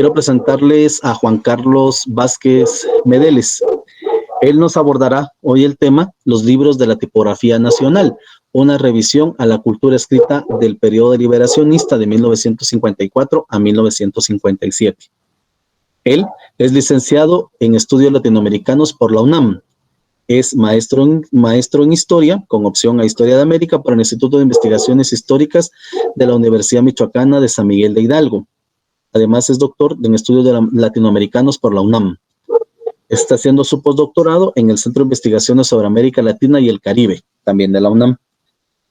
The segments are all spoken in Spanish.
quiero presentarles a Juan Carlos Vázquez Medeles. Él nos abordará hoy el tema Los libros de la tipografía nacional, una revisión a la cultura escrita del periodo liberacionista de 1954 a 1957. Él es licenciado en Estudios Latinoamericanos por la UNAM. Es maestro en Historia, con opción a Historia de América por el Instituto de Investigaciones Históricas de la Universidad Michoacana de San Miguel de Hidalgo. Además es doctor en Estudios Latinoamericanos por la UNAM. Está haciendo su postdoctorado en el Centro de Investigaciones sobre América Latina y el Caribe, también de la UNAM.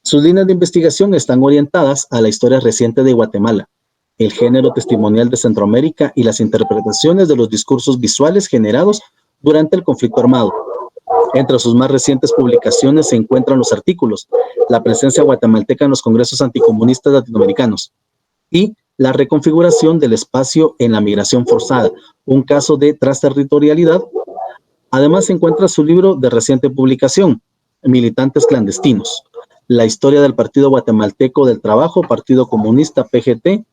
Sus líneas de investigación están orientadas a la historia reciente de Guatemala, el género testimonial de Centroamérica y las interpretaciones de los discursos visuales generados durante el conflicto armado. Entre sus más recientes publicaciones se encuentran los artículos La presencia guatemalteca en los congresos anticomunistas latinoamericanos y La reconfiguración del espacio en la migración forzada, un caso de transterritorialidad. Además se encuentra su libro de reciente publicación, Militantes clandestinos, la historia del Partido Guatemalteco del Trabajo, Partido Comunista PGT,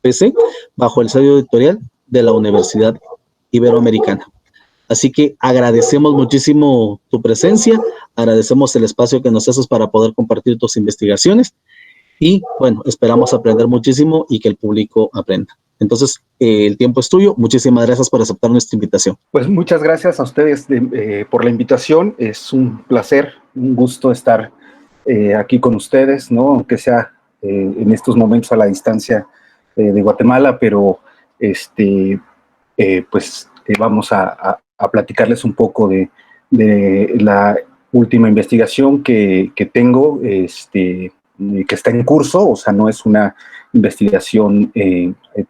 PC, bajo el sello editorial de la Universidad Iberoamericana. Así que agradecemos muchísimo tu presencia, agradecemos el espacio que nos haces para poder compartir tus investigaciones y, bueno, esperamos aprender muchísimo y que el público aprenda. Entonces, el tiempo es tuyo. Muchísimas gracias por aceptar nuestra invitación. Pues muchas gracias a ustedes por la invitación. Es un placer, un gusto estar aquí con ustedes, ¿no? Aunque sea en estos momentos a la distancia de Guatemala, pero vamos a platicarles un poco de la última investigación que tengo, que está en curso. O sea, no es una investigación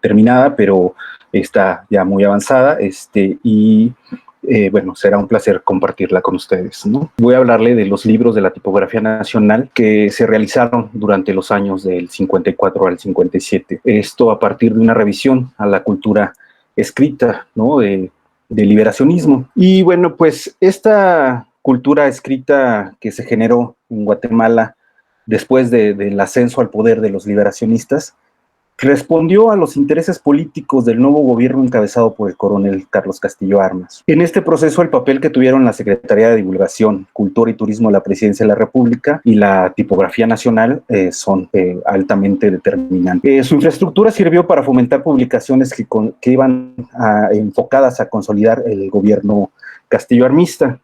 terminada, pero está ya muy avanzada, bueno, será un placer compartirla con ustedes, ¿no? Voy a hablarle de los libros de la tipografía nacional que se realizaron durante los años del 54 al 57. Esto a partir de una revisión a la cultura escrita, ¿no? de liberacionismo. Y bueno, pues esta cultura escrita que se generó en Guatemala después del ascenso al poder de los liberacionistas, respondió a los intereses políticos del nuevo gobierno encabezado por el coronel Carlos Castillo Armas. En este proceso, el papel que tuvieron la Secretaría de Divulgación, Cultura y Turismo de la Presidencia de la República y la Tipografía Nacional son altamente determinantes. Su infraestructura sirvió para fomentar publicaciones que iban enfocadas a consolidar el gobierno castillo-armista.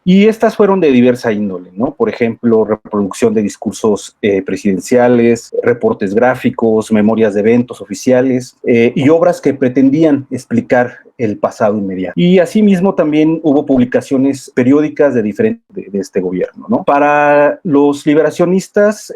Y estas fueron de diversa índole, ¿no? Por ejemplo, reproducción de discursos presidenciales, reportes gráficos, memorias de eventos oficiales y obras que pretendían explicar el pasado inmediato. Y asimismo también hubo publicaciones periódicas de este gobierno, ¿no? Para los liberacionistas,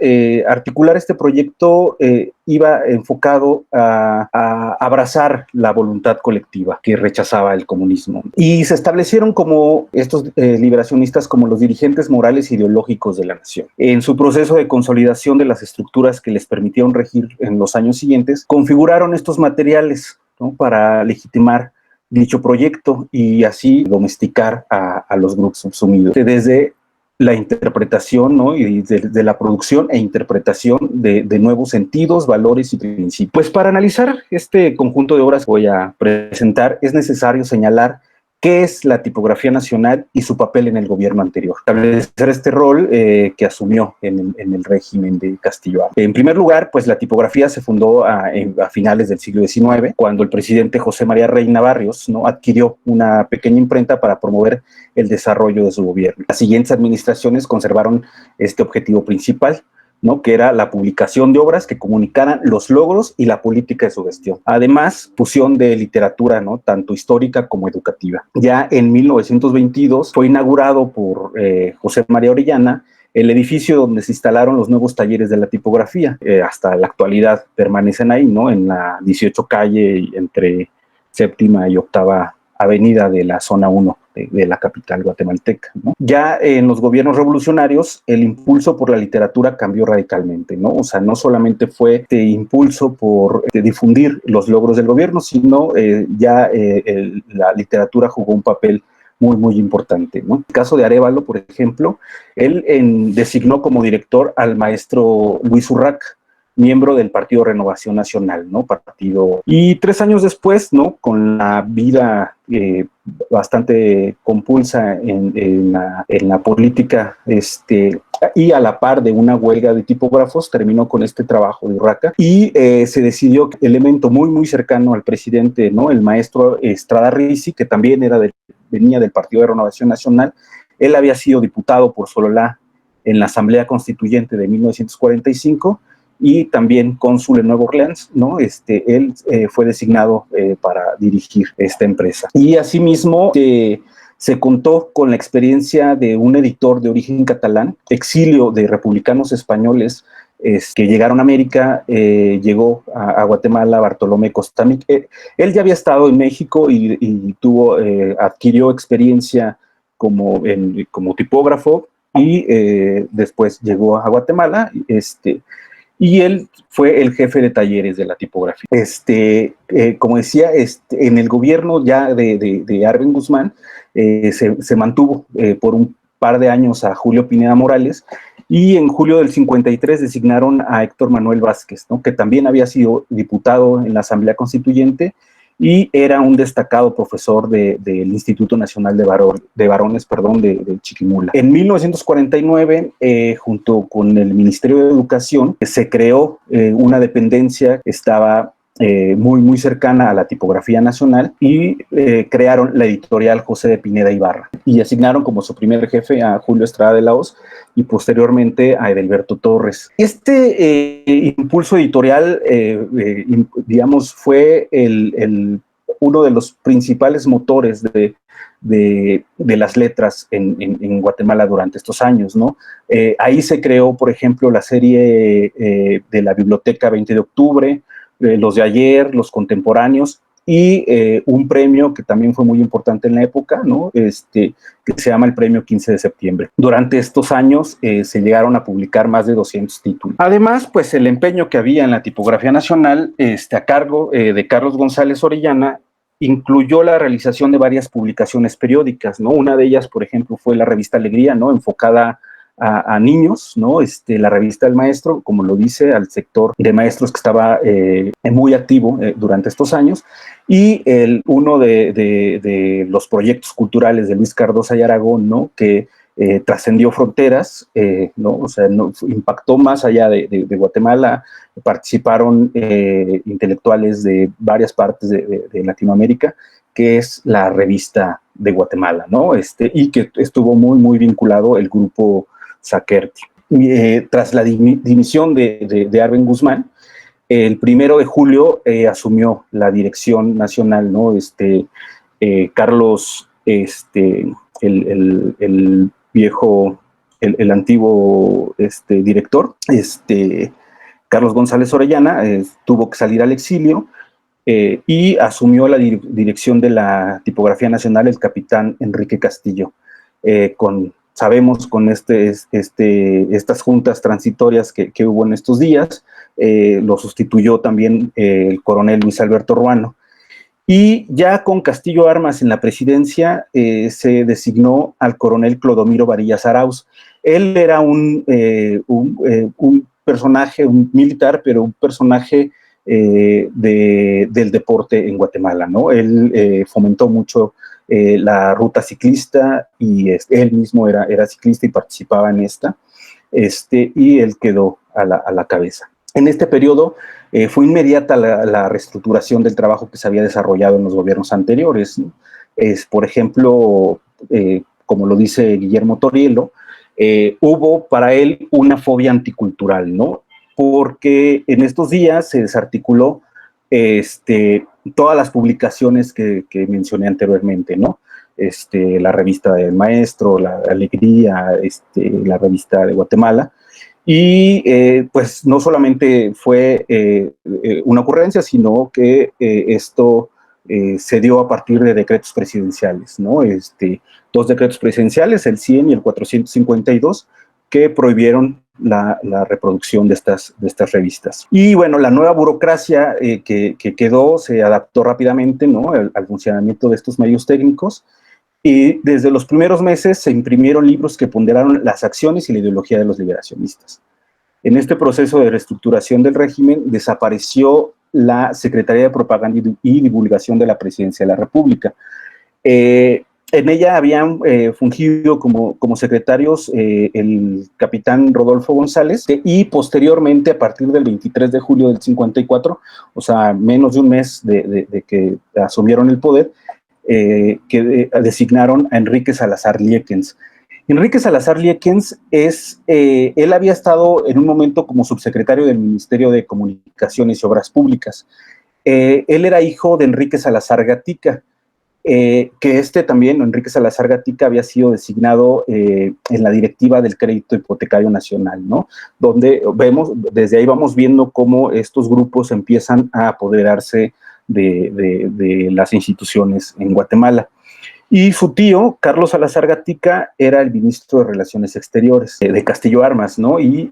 articular este proyecto iba enfocado a abrazar la voluntad colectiva que rechazaba el comunismo. Y se establecieron como estos liberacionistas como los dirigentes morales e ideológicos de la nación. En su proceso de consolidación de las estructuras que les permitieron regir en los años siguientes, configuraron estos materiales, ¿no? Para legitimar dicho proyecto y así domesticar a los grupos subsumidos. Desde la interpretación, ¿no? Y de la producción e interpretación de nuevos sentidos, valores y principios. Pues para analizar este conjunto de obras que voy a presentar, es necesario señalar qué es la tipografía nacional y su papel en el gobierno anterior. Establecer este rol que asumió en el régimen de Castillo Armas. En primer lugar, pues la tipografía se fundó a finales del siglo XIX, cuando el presidente José María Reina Barrios, ¿no? adquirió una pequeña imprenta para promover el desarrollo de su gobierno. Las siguientes administraciones conservaron este objetivo principal, ¿no? Que era la publicación de obras que comunicaran los logros y la política de su gestión. Además, fusión de literatura, ¿no? Tanto histórica como educativa. Ya en 1922 fue inaugurado por José María Orellana el edificio donde se instalaron los nuevos talleres de la tipografía. Hasta la actualidad permanecen ahí, ¿no? En la 18 calle entre séptima y octava avenida de la zona 1 de la capital guatemalteca, ¿no? Ya en los gobiernos revolucionarios, el impulso por la literatura cambió radicalmente, ¿no? O sea, no solamente fue este impulso por difundir los logros del gobierno, sino la literatura jugó un papel muy, muy importante, ¿no? En el caso de Arévalo, por ejemplo, él designó como director al maestro Luis Urraca, miembro del Partido Renovación Nacional, ¿no? Partido. Y 3 años después, ¿no? Con la vida bastante compulsa en la política, y a la par de una huelga de tipógrafos, terminó con este trabajo de Urraca y se decidió que el elemento muy, muy cercano al presidente, ¿no? El maestro Estrada Ricci, que también venía del Partido de Renovación Nacional. Él había sido diputado por Sololá en la Asamblea Constituyente de 1945 y también cónsul en Nueva Orleans, ¿no? Él fue designado para dirigir esta empresa. Y asimismo se contó con la experiencia de un editor de origen catalán, exilio de republicanos españoles que llegaron a América. Llegó a Guatemala Bartolomé Costamic. Él ya había estado en México y adquirió experiencia como tipógrafo, y después llegó a Guatemala, y él fue el jefe de talleres de la tipografía. Como decía, en el gobierno ya de Arben Guzmán, se mantuvo por un par de años a Julio Pineda Morales, y en julio del 53 designaron a Héctor Manuel Vázquez, ¿no? Que también había sido diputado en la Asamblea Constituyente y era un destacado profesor del Instituto Nacional de Varones de Chiquimula. En 1949, junto con el Ministerio de Educación, se creó una dependencia que estaba muy, muy cercana a la Tipografía Nacional, y crearon la editorial José de Pineda Ibarra, y asignaron como su primer jefe a Julio Estrada de la Hoz y posteriormente a Edelberto Torres. Impulso editorial, digamos, fue uno de los principales motores de las letras en Guatemala durante estos años, ¿no? Ahí se creó, por ejemplo, la serie de la Biblioteca 20 de octubre, los de ayer, los contemporáneos, y un premio que también fue muy importante en la época, ¿no? Que se llama el Premio 15 de septiembre. Durante estos años se llegaron a publicar más de 200 títulos. Además, pues el empeño que había en la tipografía nacional, a cargo de Carlos González Orellana, incluyó la realización de varias publicaciones periódicas, ¿no? Una de ellas, por ejemplo, fue la revista Alegría, ¿no? Enfocada a niños, ¿no? La revista del Maestro, como lo dice, al sector de maestros que estaba muy activo durante estos años, y uno de los proyectos culturales de Luis Cardosa y Aragón, ¿no? Que trascendió fronteras, ¿no? O sea, impactó más allá de Guatemala. Participaron intelectuales de varias partes de Latinoamérica, que es la revista de Guatemala, ¿no? Y que estuvo muy, muy vinculado el grupo Saquerti. Tras la dimisión de Arben Guzmán, el 1 de julio asumió la dirección nacional, ¿no? Carlos, el viejo, el antiguo director, Carlos González Orellana, tuvo que salir al exilio, y asumió la dirección de la Tipografía Nacional el capitán Enrique Castillo, sabemos con estas juntas transitorias que hubo en estos días. Lo sustituyó también el coronel Luis Alberto Ruano. Y ya con Castillo Armas en la presidencia, se designó al coronel Clodomiro Varillas Arauz. Él era un personaje, un militar, pero un personaje del deporte en Guatemala, ¿no? Él fomentó mucho la ruta ciclista, y él mismo era ciclista y participaba en esta, y él quedó a la cabeza. En este periodo fue inmediata la reestructuración del trabajo que se había desarrollado en los gobiernos anteriores, ¿no? Por ejemplo, como lo dice Guillermo Torielo, hubo para él una fobia anticultural, ¿no? Porque en estos días se desarticuló todas las publicaciones que mencioné anteriormente, ¿no? La revista del Maestro, la Alegría, la revista de Guatemala, y pues no solamente fue una ocurrencia, sino que esto se dio a partir de decretos presidenciales, ¿no? 2 decretos presidenciales, el 100 y el 452, que prohibieron la reproducción de estas revistas. Y bueno, la nueva burocracia que quedó se adaptó rápidamente, ¿no? al funcionamiento de estos medios técnicos, y desde los primeros meses se imprimieron libros que ponderaron las acciones y la ideología de los liberacionistas. En este proceso de reestructuración del régimen desapareció la Secretaría de Propaganda y Divulgación de la Presidencia de la República. En ella habían fungido como secretarios el capitán Rodolfo González y posteriormente, a partir del 23 de julio del 54, o sea, menos de un mes de que asumieron el poder, designaron a Enrique Salazar Liekens. Enrique Salazar Liekens él había estado en un momento como subsecretario del Ministerio de Comunicaciones y Obras Públicas. Él era hijo de Enrique Salazar Gatica, que también, Enrique Salazar Gatica, había sido designado en la directiva del Crédito Hipotecario Nacional, ¿no? Donde desde ahí vamos viendo cómo estos grupos empiezan a apoderarse de las instituciones en Guatemala. Y su tío, Carlos Salazar Gatica, era el ministro de Relaciones Exteriores de Castillo Armas, ¿no? Y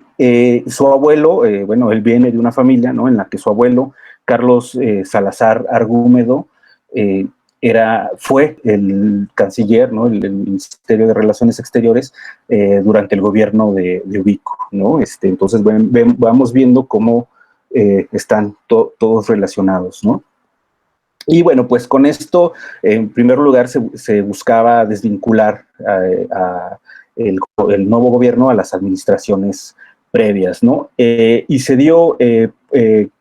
su abuelo, él viene de una familia, ¿no?, en la que su abuelo, Carlos Salazar Argúmedo, fue el canciller, ¿no?, el Ministerio de Relaciones Exteriores durante el gobierno de Ubico, ¿no? Entonces vamos viendo cómo están todos relacionados, ¿no? Y bueno, pues con esto, en primer lugar, se buscaba desvincular el nuevo gobierno a las administraciones previas, ¿no? Y se dio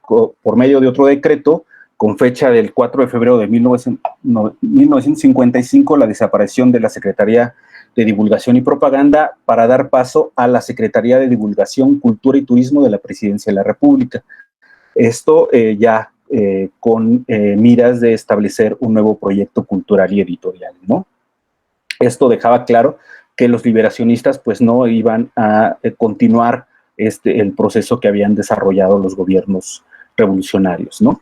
por medio de otro decreto, con fecha del 4 de febrero de 1955, la desaparición de la Secretaría de Divulgación y Propaganda para dar paso a la Secretaría de Divulgación, Cultura y Turismo de la Presidencia de la República. Esto con miras de establecer un nuevo proyecto cultural y editorial, ¿no? Esto dejaba claro que los liberacionistas pues no iban a continuar el proceso que habían desarrollado los gobiernos revolucionarios, ¿no?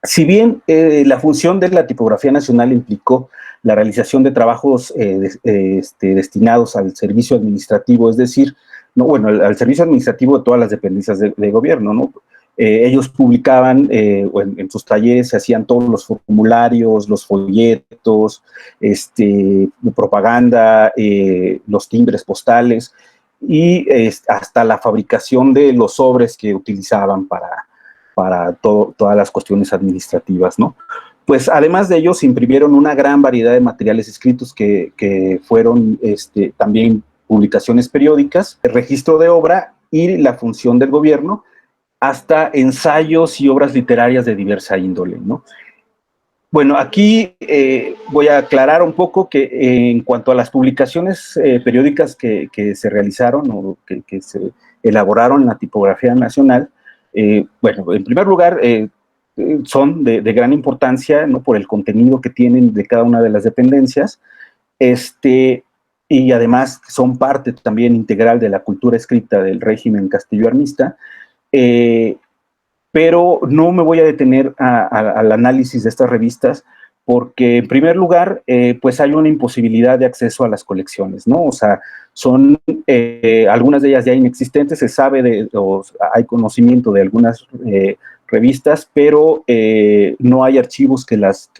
Si bien la función de la tipografía nacional implicó la realización de trabajos destinados al servicio administrativo, es decir, al servicio administrativo de todas las dependencias de gobierno, ¿no? Ellos publicaban, en sus talleres se hacían todos los formularios, los folletos, propaganda, los timbres postales y hasta la fabricación de los sobres que utilizaban para todas las cuestiones administrativas, ¿no? Pues además de ello se imprimieron una gran variedad de materiales escritos que fueron también publicaciones periódicas, el registro de obra y la función del gobierno, hasta ensayos y obras literarias de diversa índole, ¿no? Bueno, aquí voy a aclarar un poco que en cuanto a las publicaciones periódicas que se realizaron o que se elaboraron en la tipografía nacional, en primer lugar, son de gran importancia, ¿no?, por el contenido que tienen de cada una de las dependencias, y además son parte también integral de la cultura escrita del régimen castilloarmista. Pero no me voy a detener al análisis de estas revistas porque, en primer lugar, pues hay una imposibilidad de acceso a las colecciones, ¿no? O sea, son algunas de ellas ya inexistentes, se sabe hay conocimiento de algunas revistas, pero no hay archivos que las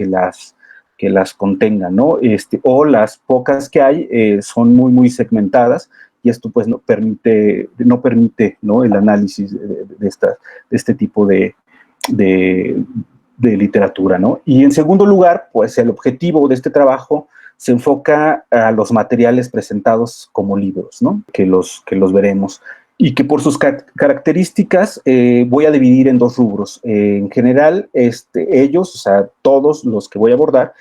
contengan, ¿no? O las pocas que hay son muy, muy segmentadas, y esto pues no permite, ¿no?, el análisis de este tipo de literatura, ¿no? Y en segundo lugar, pues el objetivo de este trabajo se enfoca a los materiales presentados como libros, ¿no?, que los veremos, y que por sus características voy a dividir en dos rubros. En general, ellos, o sea, todos los que voy a abordar,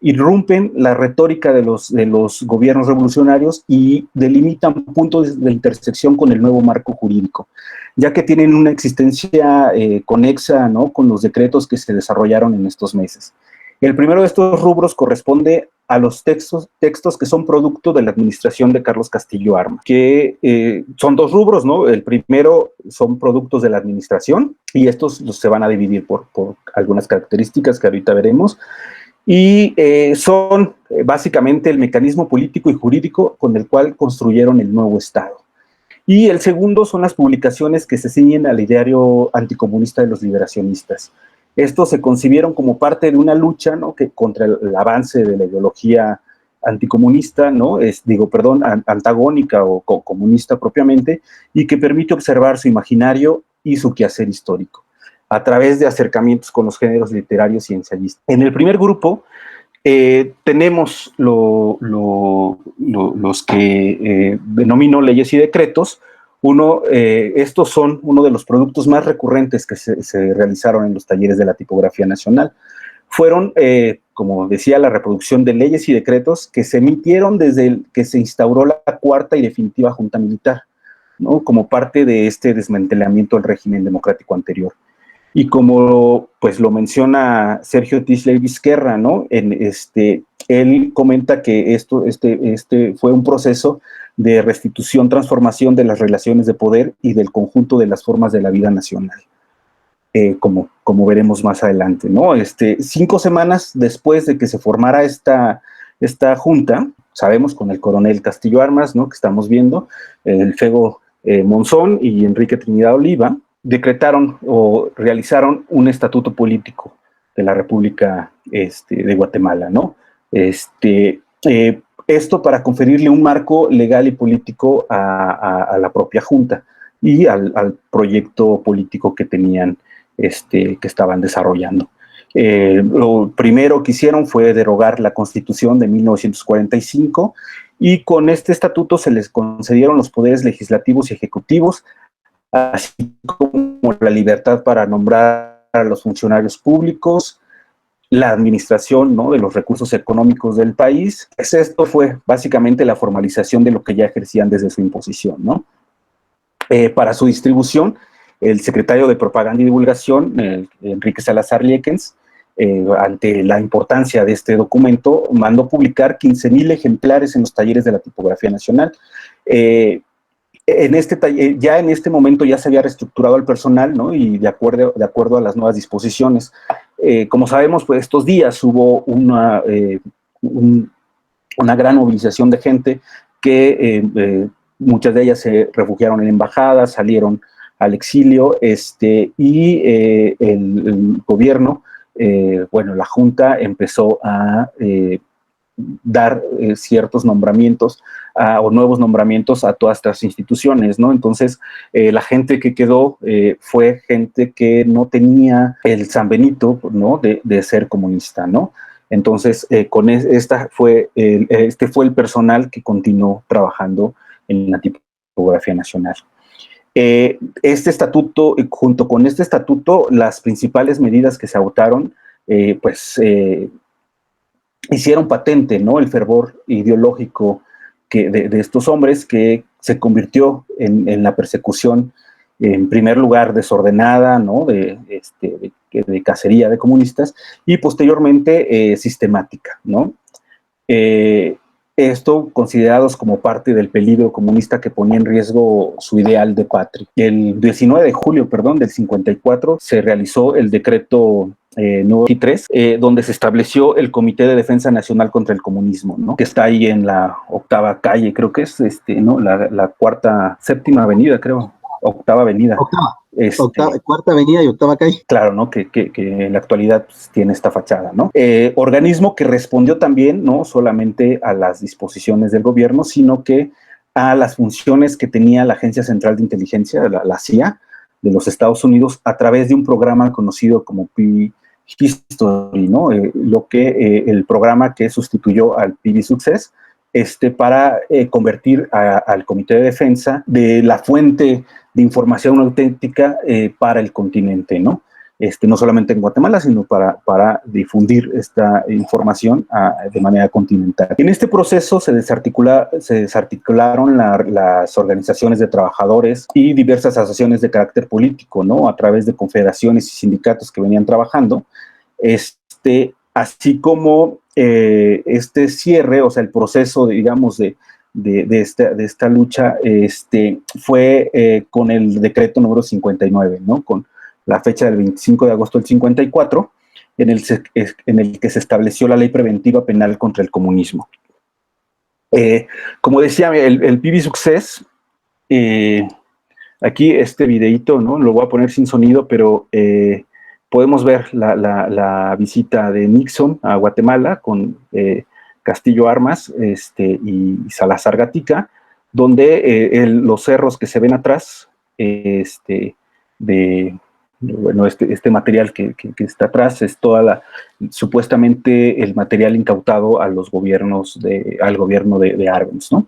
irrumpen la retórica de los gobiernos revolucionarios y delimitan puntos de intersección con el nuevo marco jurídico, ya que tienen una existencia conexa, ¿no?, con los decretos que se desarrollaron en estos meses. El primero de estos rubros corresponde a los textos que son producto de la administración de Carlos Castillo Armas, que son dos rubros, ¿no? El primero son productos de la administración, y estos se van a dividir por algunas características que ahorita veremos, y son básicamente el mecanismo político y jurídico con el cual construyeron el nuevo Estado. Y el segundo son las publicaciones que se ciñen al ideario anticomunista de los liberacionistas. Estos se concibieron como parte de una lucha, ¿no?, contra el avance de la ideología anticomunista, ¿no? Antagónica o comunista propiamente, y que permite observar su imaginario y su quehacer histórico a través de acercamientos con los géneros literarios y ensayistas. En el primer grupo tenemos los que denomino leyes y decretos. Estos son uno de los productos más recurrentes que se realizaron en los talleres de la tipografía nacional. Fueron, como decía, la reproducción de leyes y decretos que se emitieron desde que se instauró la cuarta y definitiva junta militar, ¿no? Como parte de este desmantelamiento del régimen democrático anterior. Y como pues lo menciona Sergio Tisley Vizquerra, ¿no? Él comenta que este fue un proceso de restitución, transformación de las relaciones de poder y del conjunto de las formas de la vida nacional, como veremos más adelante, ¿no? 5 semanas después de que se formara esta junta, sabemos, con el coronel Castillo Armas, ¿no? Que estamos viendo, el Fego Monzón y Enrique Trinidad Oliva, decretaron o realizaron un estatuto político de la República de Guatemala, ¿no? Esto para conferirle un marco legal y político a la propia Junta y al proyecto político que tenían, que estaban desarrollando. Lo primero que hicieron fue derogar la Constitución de 1945 y con este estatuto se les concedieron los poderes legislativos y ejecutivos, así como la libertad para nombrar a los funcionarios públicos, la administración, ¿no?, de los recursos económicos del país. Esto fue básicamente la formalización de lo que ya ejercían desde su imposición, ¿no? Para su distribución, el secretario de Propaganda y Divulgación, Enrique Salazar Liekens, ante la importancia de este documento, mandó publicar 15,000 ejemplares en los talleres de la tipografía nacional. Ya en este momento ya se había reestructurado el personal, ¿no? Y de acuerdo a las nuevas disposiciones. Como sabemos, pues estos días hubo una gran movilización de gente que muchas de ellas se refugiaron en embajadas, salieron al exilio, y el gobierno, la Junta empezó a dar ciertos nombramientos o nuevos nombramientos a todas estas instituciones, ¿no? Entonces, la gente que quedó fue gente que no tenía el San Benito, ¿no?, de ser comunista, ¿no? Entonces, este fue el personal que continuó trabajando en la tipografía nacional. Este estatuto, junto con este estatuto, las principales medidas que se adoptaron, hicieron patente, ¿no?, el fervor ideológico de estos hombres, que se convirtió en la persecución, en primer lugar, desordenada, ¿no?, de cacería de comunistas, y posteriormente sistemática, ¿no? Esto considerados como parte del peligro comunista que ponía en riesgo su ideal de patria. El 19 de julio, del 54, se realizó el decreto número 23, donde se estableció el Comité de Defensa Nacional contra el Comunismo, ¿no?, que está ahí en la 8ª calle, creo que es, ¿no?, la séptima avenida, creo, 8ª avenida. Cuarta avenida y 8ª calle. Claro, ¿no?, que en la actualidad pues tiene esta fachada, ¿no? Organismo que respondió también no solamente a las disposiciones del gobierno, sino que a las funciones que tenía la Agencia Central de Inteligencia, la CIA, de los Estados Unidos, a través de un programa conocido como PIB History, ¿no? El programa que sustituyó al PIB Success, para convertir al Comité de Defensa de la fuente de información auténtica para el continente, ¿no? No solamente en Guatemala, sino para difundir esta información de manera continental. En este proceso se desarticularon las organizaciones de trabajadores y diversas asociaciones de carácter político, ¿no?, a través de confederaciones y sindicatos que venían trabajando, así como este cierre, o sea, el proceso, digamos, de esta lucha, fue con el decreto número 59, ¿no?, con la fecha del 25 de agosto del 54, en el que se estableció la Ley Preventiva Penal contra el Comunismo. Como decía, el PIB Success, aquí este videíto, ¿no?, lo voy a poner sin sonido, pero podemos ver la visita de Nixon a Guatemala con Castillo Armas y Salazar Gatica, donde los cerros que se ven atrás, este material que está atrás es supuestamente el material incautado a los gobiernos al gobierno de Arbenz, ¿no?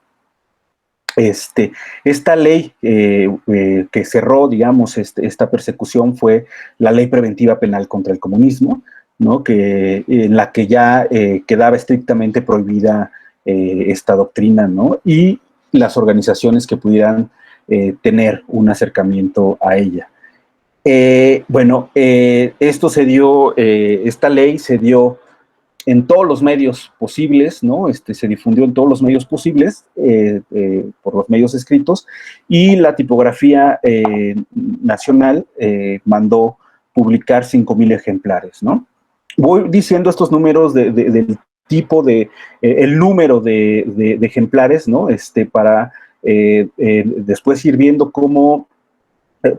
Esta ley que cerró, digamos, esta persecución fue la Ley Preventiva Penal contra el Comunismo, ¿no? En la que ya quedaba estrictamente prohibida esta doctrina, ¿no? Y las organizaciones que pudieran tener un acercamiento a ella. Esto se dio, esta ley se dio en todos los medios posibles, ¿no? Se difundió en todos los medios posibles, por los medios escritos, y la tipografía nacional mandó publicar 5,000 ejemplares, ¿no? Voy diciendo estos números del tipo el número de ejemplares, ¿no? Para después ir viendo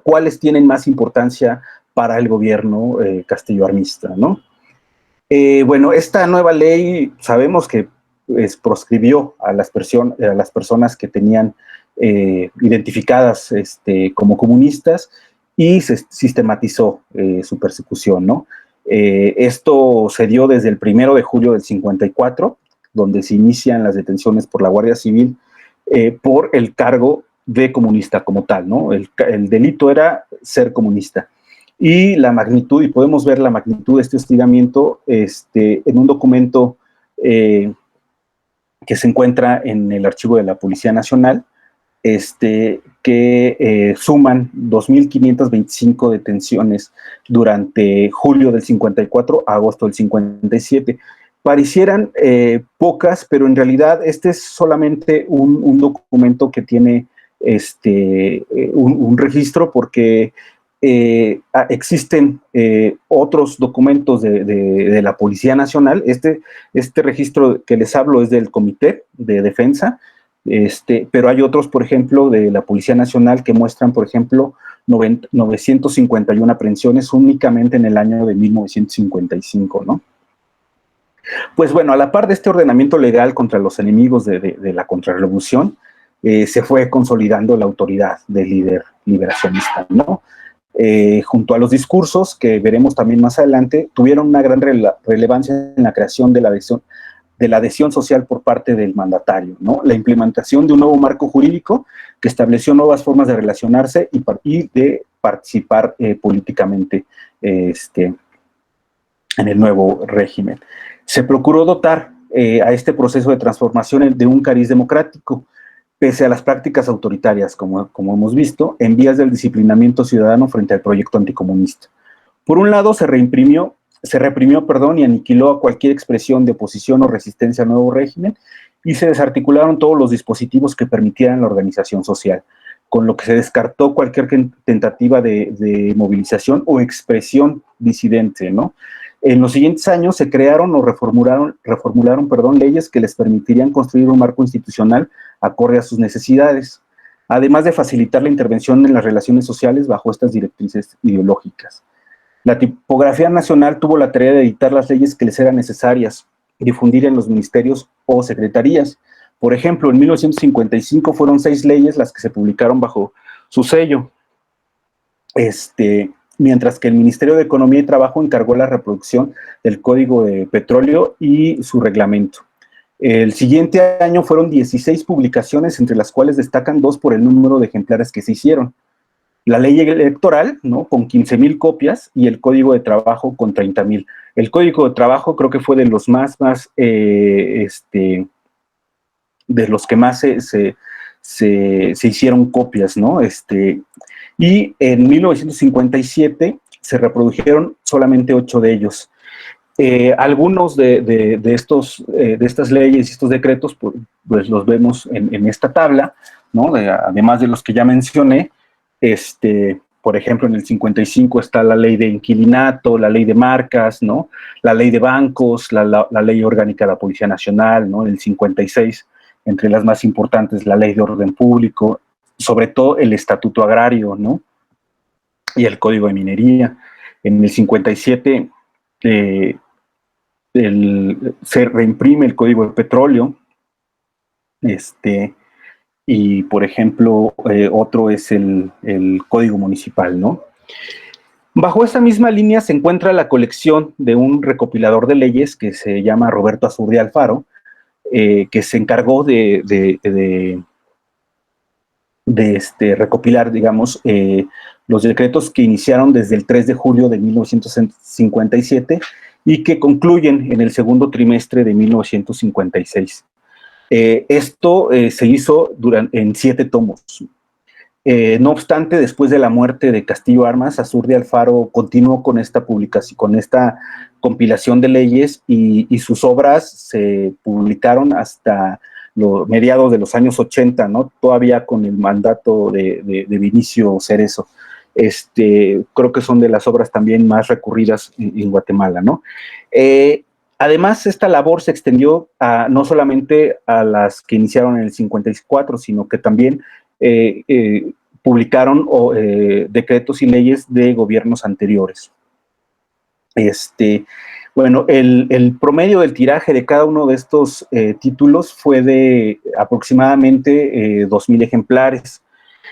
cuáles tienen más importancia para el gobierno castilloarmista, ¿no? Esta nueva ley sabemos que proscribió a las personas que tenían identificadas como comunistas y se sistematizó su persecución, ¿no? Esto se dio desde el 1 de julio del 54, donde se inician las detenciones por la Guardia Civil por el cargo de comunista como tal, ¿no? El delito era ser comunista. Y la magnitud, y podemos ver la magnitud de este hostigamiento en un documento que se encuentra en el archivo de la Policía Nacional, que suman 2,525 detenciones durante julio del 54 a agosto del 57. Parecieran pocas, pero en realidad este es solamente un documento que tiene un registro, porque existen otros documentos de la Policía Nacional. Este registro que les hablo es del Comité de Defensa, pero hay otros, por ejemplo, de la Policía Nacional que muestran, por ejemplo, 951 aprehensiones únicamente en el año de 1955, ¿no? Pues bueno, a la par de este ordenamiento legal contra los enemigos de la contrarrevolución, se fue consolidando la autoridad del líder liberacionista, ¿no? Junto a los discursos, que veremos también más adelante, tuvieron una gran relevancia en la creación de la adhesión social por parte del mandatario, ¿no? La implementación de un nuevo marco jurídico que estableció nuevas formas de relacionarse y de participar políticamente en el nuevo régimen. Se procuró dotar a este proceso de transformación de un cariz democrático, pese a las prácticas autoritarias, como hemos visto, en vías del disciplinamiento ciudadano frente al proyecto anticomunista. Por un lado, se reprimió, y aniquiló a cualquier expresión de oposición o resistencia al nuevo régimen, y se desarticularon todos los dispositivos que permitieran la organización social, con lo que se descartó cualquier tentativa de movilización o expresión disidente, ¿no? En los siguientes años se crearon o reformularon leyes que les permitirían construir un marco institucional acorde a sus necesidades, además de facilitar la intervención en las relaciones sociales bajo estas directrices ideológicas. La tipografía nacional tuvo la tarea de editar las leyes que les eran necesarias, difundir en los ministerios o secretarías. Por ejemplo, en 1955 fueron 6 leyes las que se publicaron bajo su sello, mientras que el Ministerio de Economía y Trabajo encargó la reproducción del Código de Petróleo y su reglamento. El siguiente año fueron 16 publicaciones, entre las cuales destacan 2 por el número de ejemplares que se hicieron. La ley electoral, ¿no?, con 15,000 copias, y el Código de Trabajo con 30,000. El Código de Trabajo creo que fue de los de los que más se hicieron copias, ¿no? Y en 1957 se reprodujeron solamente 8 de ellos. Algunos de estas leyes y estos decretos, pues los vemos en esta tabla, ¿no? Además de los que ya mencioné, por ejemplo, en el 55 está la ley de inquilinato, la ley de marcas, ¿no? La ley de bancos, la ley orgánica de la Policía Nacional, ¿no? En el 56, entre las más importantes, la ley de orden público, sobre todo el estatuto agrario, ¿no? Y el código de minería. En el 57 se reimprime el Código de Petróleo, y por ejemplo, otro es el Código Municipal, ¿no? Bajo esa misma línea se encuentra la colección de un recopilador de leyes que se llama Roberto Azurdia Alfaro, que se encargó de recopilar, digamos, los decretos que iniciaron desde el 3 de julio de 1957 y que concluyen en el segundo trimestre de 1956. Esto se hizo en 7 tomos. No obstante, después de la muerte de Castillo Armas, Azurdia Alfaro continuó con esta publicación, con esta compilación de leyes, y sus obras se publicaron hasta los mediados de los años 80, ¿no? Todavía con el mandato de Vinicio Cerezo. Creo que son de las obras también más recurridas en Guatemala, ¿no? Además, esta labor se extendió no solamente a las que iniciaron en el 54, sino que también publicaron decretos y leyes de gobiernos anteriores. Bueno, el promedio del tiraje de cada uno de estos títulos fue de aproximadamente 2,000 ejemplares.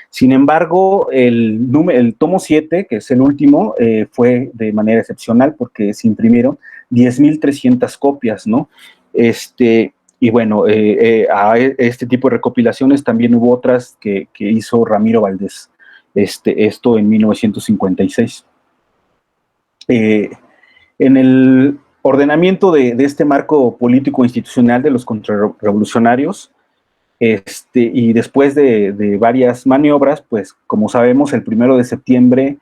Sin embargo, el tomo 7, que es el último, fue de manera excepcional porque se imprimieron 10,300 copias, ¿no? Y bueno, a este tipo de recopilaciones también hubo otras que hizo Ramiro Valdés, esto en 1956. En el ordenamiento de este marco político institucional de los contrarrevolucionarios, y después de varias maniobras, pues como sabemos, el 1 de septiembre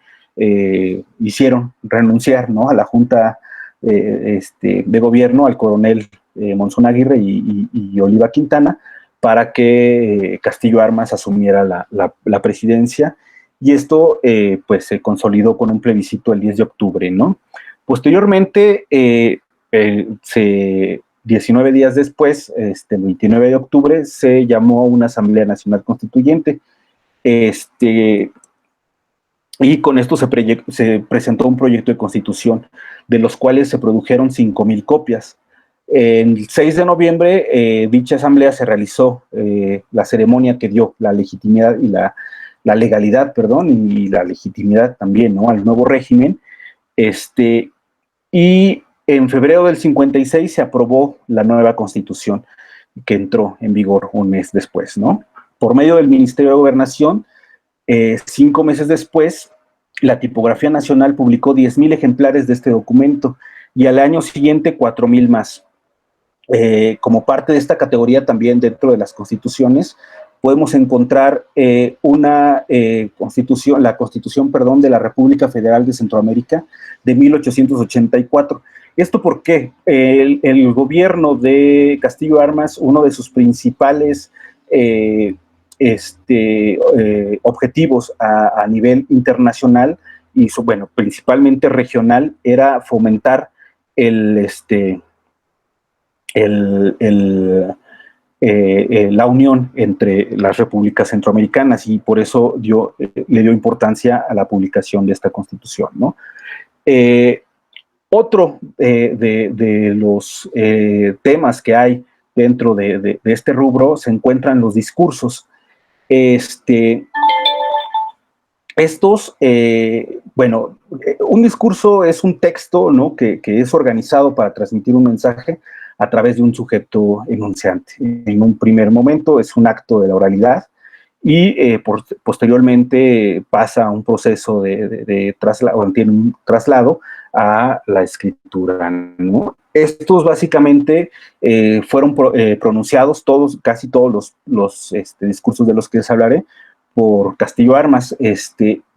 hicieron renunciar, ¿no?, a la Junta de Gobierno, al coronel Monzón Aguirre y Oliva Quintana, para que Castillo Armas asumiera la presidencia, y esto pues se consolidó con un plebiscito el 10 de octubre, ¿no? Posteriormente, 19 días después, el 29 de octubre, se llamó una Asamblea Nacional Constituyente, y con esto se presentó un proyecto de constitución, de los cuales se produjeron 5,000 copias. El 6 de noviembre, dicha asamblea se realizó la ceremonia que dio la legitimidad y la legalidad, perdón, y la legitimidad también, ¿no?, al nuevo régimen. Y en febrero del 56 se aprobó la nueva constitución, que entró en vigor un mes después, ¿no? Por medio del Ministerio de Gobernación, 5 meses después, la Tipografía Nacional publicó 10,000 ejemplares de este documento, y al año siguiente 4,000 más. Como parte de esta categoría, también dentro de las constituciones, podemos encontrar la Constitución, de la República Federal de Centroamérica de 1884. ¿Esto por qué? El gobierno de Castillo Armas, uno de sus principales objetivos a nivel internacional y bueno, principalmente regional, era fomentar la unión entre las repúblicas centroamericanas, y por eso le dio importancia a la publicación de esta constitución, ¿no? Otro de los temas que hay dentro de este rubro se encuentran los discursos. Bueno, un discurso es un texto, ¿no?, que es organizado para transmitir un mensaje a través de un sujeto enunciante. En un primer momento es un acto de la oralidad, y posteriormente pasa a un proceso de traslado, tiene un traslado a la escritura, ¿no? Estos básicamente fueron pronunciados casi todos los discursos de los que les hablaré, por Castillo Armas,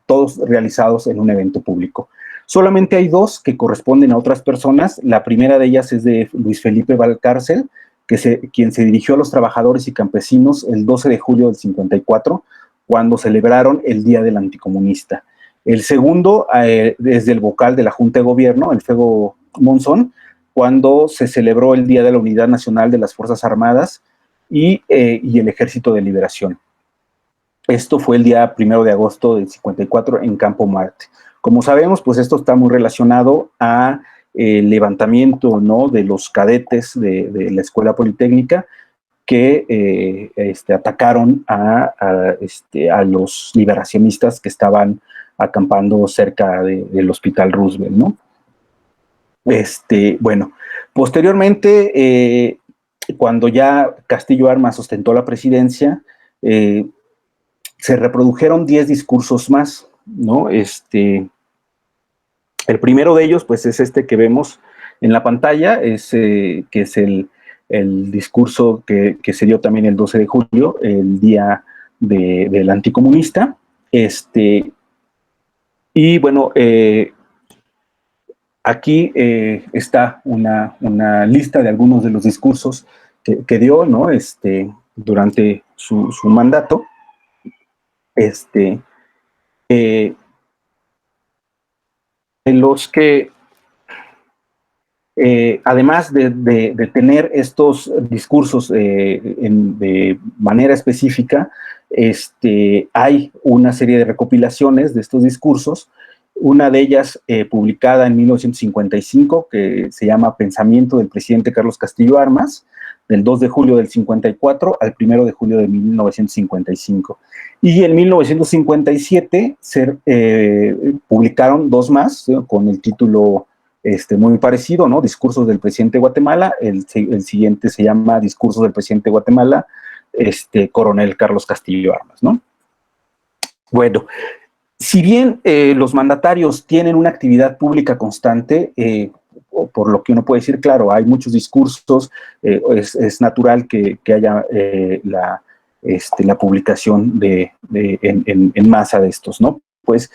todos realizados en un evento público. Solamente hay 2 que corresponden a otras personas. La primera de ellas es de Luis Felipe Valcárcel, quien se dirigió a los trabajadores y campesinos el 12 de julio del 54, cuando celebraron el Día del Anticomunista. El segundo es del vocal de la Junta de Gobierno, el Fego Monzón, cuando se celebró el Día de la Unidad Nacional de las Fuerzas Armadas y el Ejército de Liberación. Esto fue el día 1 de agosto del 54 en Campo Marte. Como sabemos, pues esto está muy relacionado a el levantamiento, ¿no?, de los cadetes de la Escuela Politécnica que atacaron a los liberacionistas que estaban acampando cerca del Hospital Roosevelt, ¿no? Bueno, posteriormente, cuando ya Castillo Armas ostentó la presidencia, se reprodujeron 10 discursos más, ¿no? El primero de ellos, pues, es este que vemos en la pantalla, que es el discurso que se dio también el 12 de julio, el día del anticomunista. Y bueno, aquí está una lista de algunos de los discursos que dio, ¿no?, durante su mandato. En los que, además de tener estos discursos de manera específica, hay una serie de recopilaciones de estos discursos, una de ellas publicada en 1955, que se llama Pensamiento del presidente Carlos Castillo Armas, del 2 de julio del 54 al 1 de julio de 1955. Y en 1957 se publicaron dos más, con el título muy parecido, ¿no? Discursos del presidente de Guatemala. El siguiente se llama Discursos del presidente de Guatemala, Coronel Carlos Castillo Armas, ¿no? Bueno, si bien los mandatarios tienen una actividad pública constante, por lo que uno puede decir, claro, hay muchos discursos, es natural que haya la publicación en masa de estos, ¿no? Pues,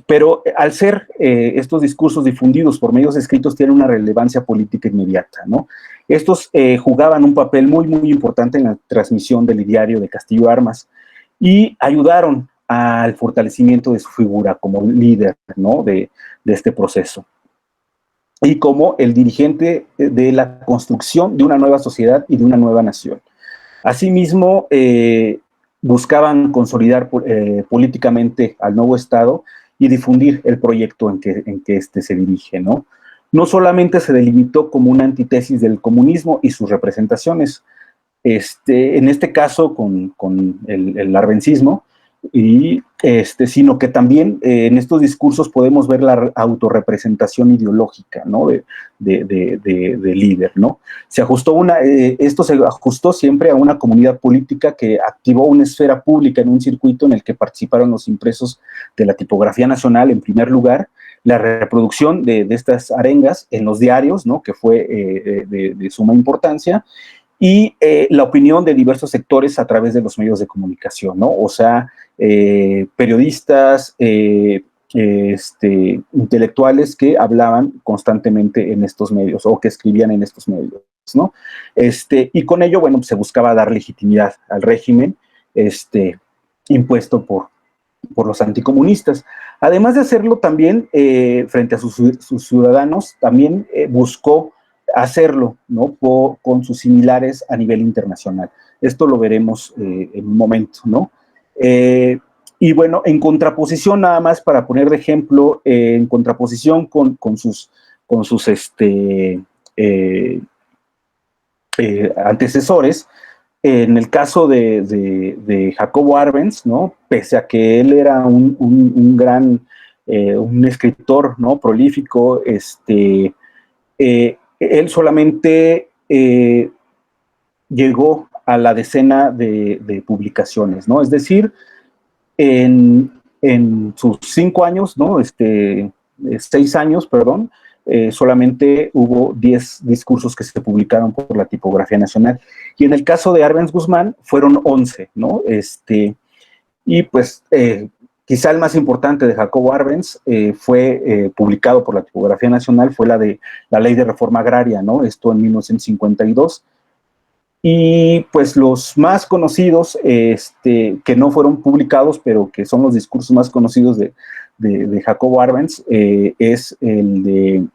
pero al ser estos discursos difundidos por medios escritos, tienen una relevancia política inmediata, ¿no? Estos jugaban un papel muy, muy importante en la transmisión del ideario de Castillo Armas y ayudaron al fortalecimiento de su figura como líder, ¿no?, de este proceso y como el dirigente de la construcción de una nueva sociedad y de una nueva nación. Asimismo, buscaban consolidar políticamente al nuevo Estado y difundir el proyecto en que se dirige, ¿no? No solamente se delimitó como una antítesis del comunismo y sus representaciones, en este caso con el arbencismo, sino que también en estos discursos podemos ver la autorrepresentación ideológica, ¿no?, de líder, ¿no? Esto se ajustó siempre a una comunidad política que activó una esfera pública en un circuito en el que participaron los impresos de la tipografía nacional, en primer lugar, la reproducción de estas arengas en los diarios, ¿no?, que fue de suma importancia, y la opinión de diversos sectores a través de los medios de comunicación, ¿no? O sea, periodistas, intelectuales que hablaban constantemente en estos medios o que escribían en estos medios, ¿no? Y con ello, bueno, pues se buscaba dar legitimidad al régimen impuesto por los anticomunistas. Además de hacerlo también frente a sus ciudadanos, también buscó hacerlo, ¿no?, con sus similares a nivel internacional. Esto lo veremos en un momento, ¿no? Y bueno, en contraposición, nada más para poner de ejemplo, en contraposición con sus antecesores, en el caso de Jacobo Arbenz, ¿no?, pese a que él era un gran un escritor, ¿no?, prolífico, él solamente llegó a la decena de publicaciones, ¿no? Es decir, en sus 5 años, ¿no?, 6 años, perdón, solamente hubo 10 discursos que se publicaron por la tipografía nacional. Y en el caso de Arbenz Guzmán fueron 11, ¿no? Y pues quizá el más importante de Jacobo Arbenz fue publicado por la tipografía nacional, fue la de la Ley de Reforma Agraria, ¿no? Esto en 1952. Y pues los más conocidos, que no fueron publicados, pero que son los discursos más conocidos de Jacobo Arbenz, es el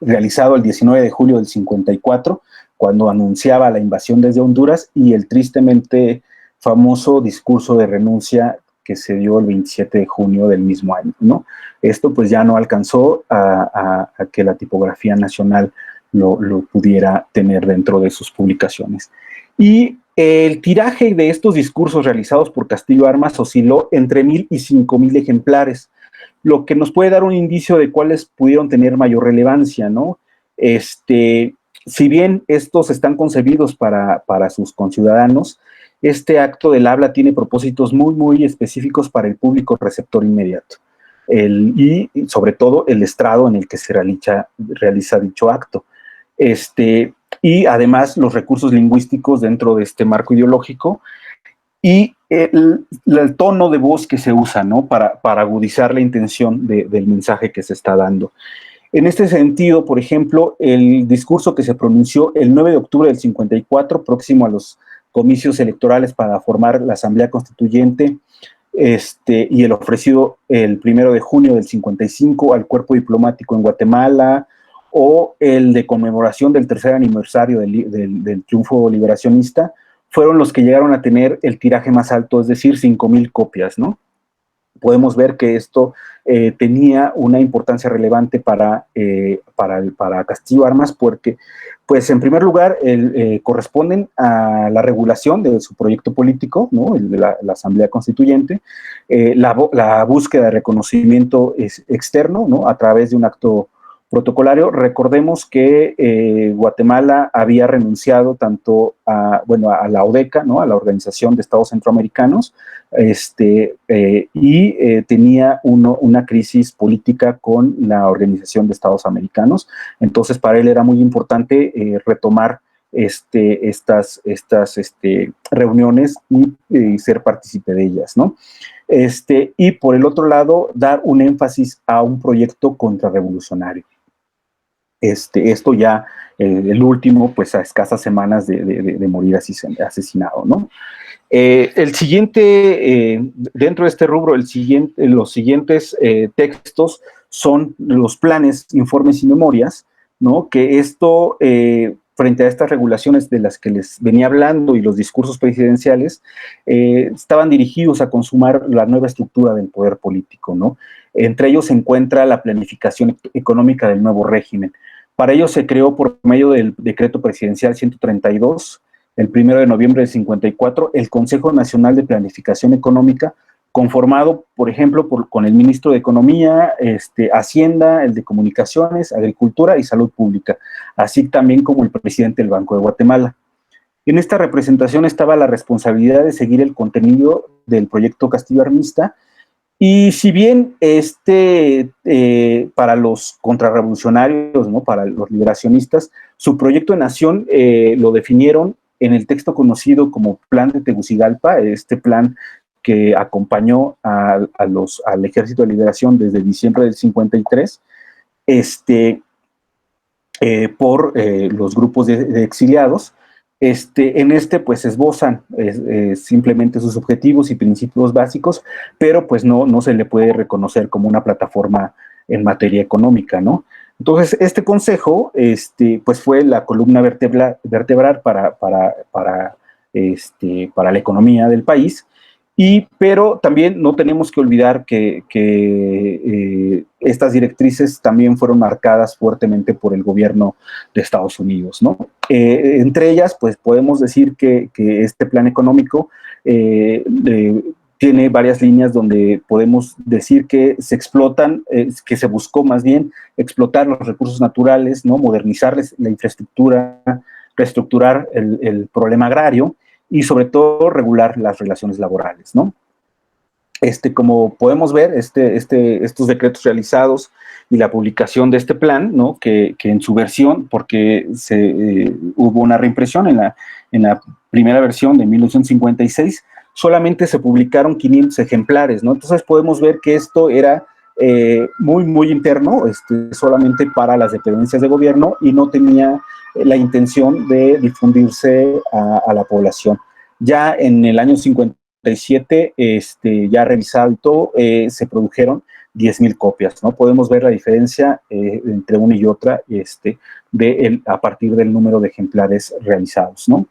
realizado el 19 de julio del 54, cuando anunciaba la invasión desde Honduras, y el tristemente famoso discurso de renuncia que se dio el 27 de junio del mismo año, ¿no? Esto pues ya no alcanzó a que la tipografía nacional lo pudiera tener dentro de sus publicaciones. Y el tiraje de estos discursos realizados por Castillo Armas osciló entre 1,000 y 5,000 ejemplares, lo que nos puede dar un indicio de cuáles pudieron tener mayor relevancia, ¿no? Si bien estos están concebidos para sus conciudadanos, este acto del habla tiene propósitos muy, muy específicos para el público receptor inmediato. Y sobre todo el estrado en el que se realiza dicho acto. Y además los recursos lingüísticos dentro de este marco ideológico y el tono de voz que se usa, ¿no? Para agudizar la intención del mensaje que se está dando. En este sentido, por ejemplo, el discurso que se pronunció el 9 de octubre del 54, próximo a los comicios electorales para formar la Asamblea Constituyente, y el ofrecido el 1 de junio del 55 al cuerpo diplomático en Guatemala, o el de conmemoración del tercer aniversario del triunfo liberacionista, fueron los que llegaron a tener el tiraje más alto, es decir, 5,000 copias, ¿no? Podemos ver que esto tenía una importancia relevante para Castillo Armas porque, pues, en primer lugar, corresponden a la regulación de su proyecto político, ¿no? La Asamblea Constituyente, la búsqueda de reconocimiento externo, ¿no? A través de un acto protocolario. Recordemos que Guatemala había renunciado tanto a la ODECA, ¿no? A la Organización de Estados Centroamericanos, y tenía una crisis política con la Organización de Estados Americanos. Entonces, para él era muy importante retomar estas reuniones y ser partícipe de ellas, ¿no? Y por el otro lado, dar un énfasis a un proyecto contrarrevolucionario. Esto ya, el último, pues a escasas semanas de morir asesinado, ¿no? El siguiente, dentro de este rubro, los siguientes textos son los planes, informes y memorias, ¿no? Que esto, frente a estas regulaciones de las que les venía hablando y los discursos presidenciales, estaban dirigidos a consumar la nueva estructura del poder político, ¿no? Entre ellos se encuentra la planificación económica del nuevo régimen. Para ello se creó por medio del decreto presidencial 132, el 1 de noviembre del 54, el Consejo Nacional de Planificación Económica, conformado, por ejemplo, con el ministro de Economía, Hacienda, el de Comunicaciones, Agricultura y Salud Pública, así también como el presidente del Banco de Guatemala. En esta representación estaba la responsabilidad de seguir el contenido del proyecto Castillo Armista, y si bien para los contrarrevolucionarios, ¿no? Para los liberacionistas, su proyecto de nación lo definieron en el texto conocido como Plan de Tegucigalpa, este plan que acompañó al Ejército de Liberación desde diciembre del 53, por los grupos de exiliados. Pues esbozan simplemente sus objetivos y principios básicos, pero pues no se le puede reconocer como una plataforma en materia económica, ¿no? Entonces, este consejo, pues fue la columna vertebral para la economía del país, pero también no tenemos que olvidar que estas directrices también fueron marcadas fuertemente por el gobierno de Estados Unidos, ¿no? Entre ellas, pues podemos decir que este plan económico tiene varias líneas donde podemos decir que se explotan, que se buscó más bien explotar los recursos naturales, ¿no? Modernizarles la infraestructura, reestructurar el problema agrario y sobre todo regular las relaciones laborales, ¿no? Como podemos ver, estos decretos realizados y la publicación de este plan, ¿no? Que en su versión, porque hubo una reimpresión en la primera versión de 1956, solamente se publicaron 500 ejemplares, ¿no? Entonces podemos ver que esto era muy, muy interno, solamente para las dependencias de gobierno y no tenía la intención de difundirse a la población. Ya en el año 57, ya revisado y todo, se produjeron 10,000 copias, ¿no? Podemos ver la diferencia entre una y otra a partir del número de ejemplares realizados, ¿no?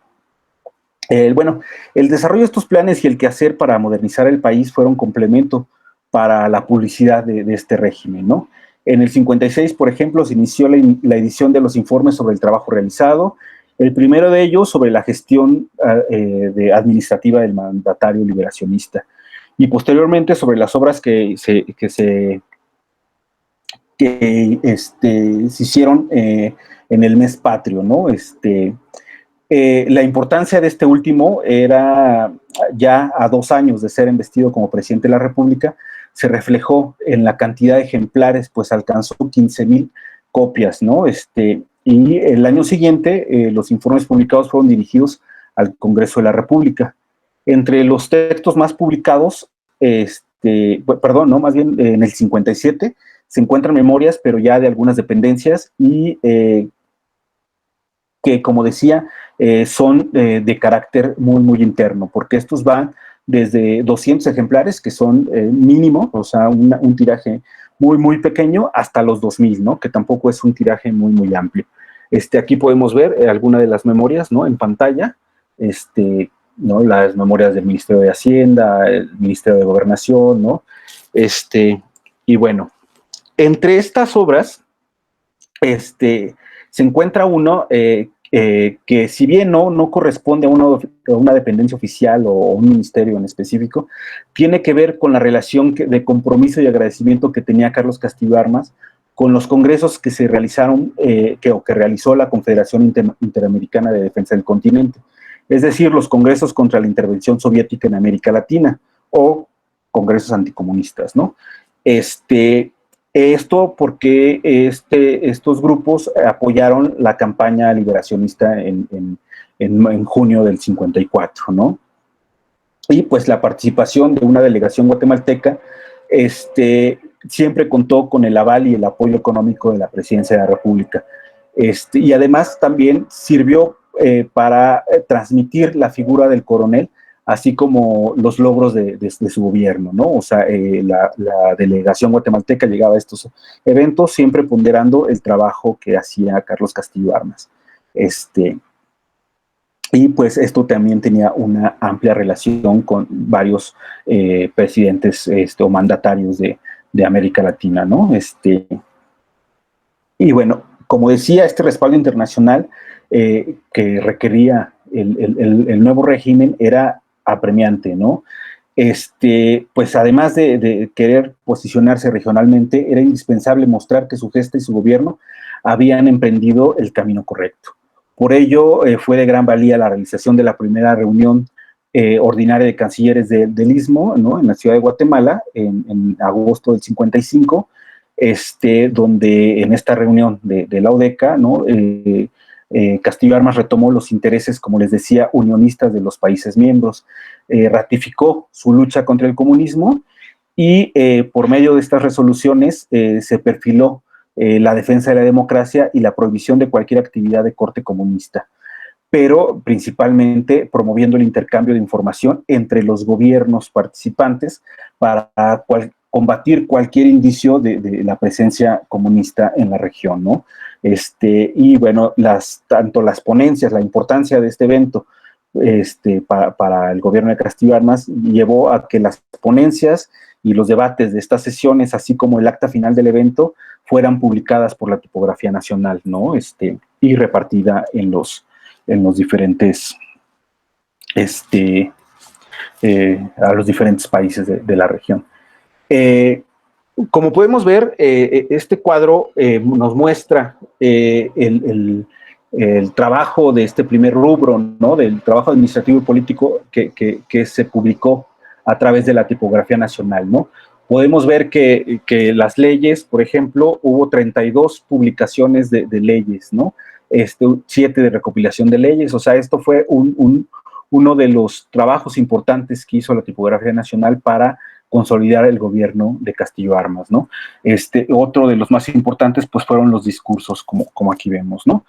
Bueno, el desarrollo de estos planes y el quehacer para modernizar el país fueron complemento para la publicidad de este régimen, ¿no? En el 56, por ejemplo, se inició la edición de los informes sobre el trabajo realizado, el primero de ellos sobre la gestión administrativa del mandatario liberacionista, y posteriormente sobre las obras se hicieron en el mes patrio, ¿no? La importancia de este último era ya a 2 años de ser investido como presidente de la República, se reflejó en la cantidad de ejemplares, pues alcanzó 15,000 copias, ¿no? Y el año siguiente, los informes publicados fueron dirigidos al Congreso de la República. Entre los textos más publicados, perdón, no, más bien en el 57, se encuentran memorias, pero ya de algunas dependencias y que, como decía, son de carácter muy, muy interno, porque estos van desde 200 ejemplares, que son mínimo, o sea, un tiraje muy, muy pequeño, hasta los 2,000, ¿no? Que tampoco es un tiraje muy, muy amplio. Aquí podemos ver alguna de las memorias, ¿no? En pantalla, ¿no? Las memorias del Ministerio de Hacienda, el Ministerio de Gobernación, ¿no? Y bueno, entre estas obras, se encuentra uno que si bien no corresponde a una dependencia oficial o un ministerio en específico, tiene que ver con la relación de compromiso y agradecimiento que tenía Carlos Castillo Armas con los congresos que se realizaron, que realizó la Confederación Interamericana de Defensa del Continente, es decir, los congresos contra la intervención soviética en América Latina o congresos anticomunistas, ¿no? Esto porque estos grupos apoyaron la campaña liberacionista en junio del 54, ¿no? Y pues la participación de una delegación guatemalteca siempre contó con el aval y el apoyo económico de la Presidencia de la República. Y además también sirvió para transmitir la figura del coronel, así como los logros de su gobierno, ¿no? O sea, la delegación guatemalteca llegaba a estos eventos siempre ponderando el trabajo que hacía Carlos Castillo Armas. Y pues esto también tenía una amplia relación con varios presidentes o mandatarios de América Latina, ¿no? Y bueno, como decía, este respaldo internacional que requería el nuevo régimen era apremiante, ¿no? Pues además de querer posicionarse regionalmente, era indispensable mostrar que su gesta y su gobierno habían emprendido el camino correcto. Por ello, fue de gran valía la realización de la primera reunión ordinaria de cancilleres del Istmo, ¿no? En la ciudad de Guatemala, en agosto del 55, donde en esta reunión de la ODECA, ¿no? Castillo Armas retomó los intereses, como les decía, unionistas de los países miembros, ratificó su lucha contra el comunismo y por medio de estas resoluciones se perfiló la defensa de la democracia y la prohibición de cualquier actividad de corte comunista, pero principalmente promoviendo el intercambio de información entre los gobiernos participantes para combatir cualquier indicio de la presencia comunista en la región, ¿no? Y bueno, tanto las ponencias, la importancia de este evento para el gobierno de Castillo Armas llevó a que las ponencias y los debates de estas sesiones, así como el acta final del evento, fueran publicadas por la Tipografía Nacional, ¿no? Y repartida en los diferentes, a los diferentes países de la región. Como podemos ver, este cuadro nos muestra el trabajo de este primer rubro, ¿no? Del trabajo administrativo y político que se publicó a través de la Tipografía Nacional, ¿no? Podemos ver que las leyes, por ejemplo, hubo 32 publicaciones de leyes, ¿no? 7 de recopilación de leyes, o sea, esto fue uno de los trabajos importantes que hizo la Tipografía Nacional para consolidar el gobierno de Castillo Armas, ¿no? Otro de los más importantes, pues, fueron los discursos, como aquí vemos, ¿no?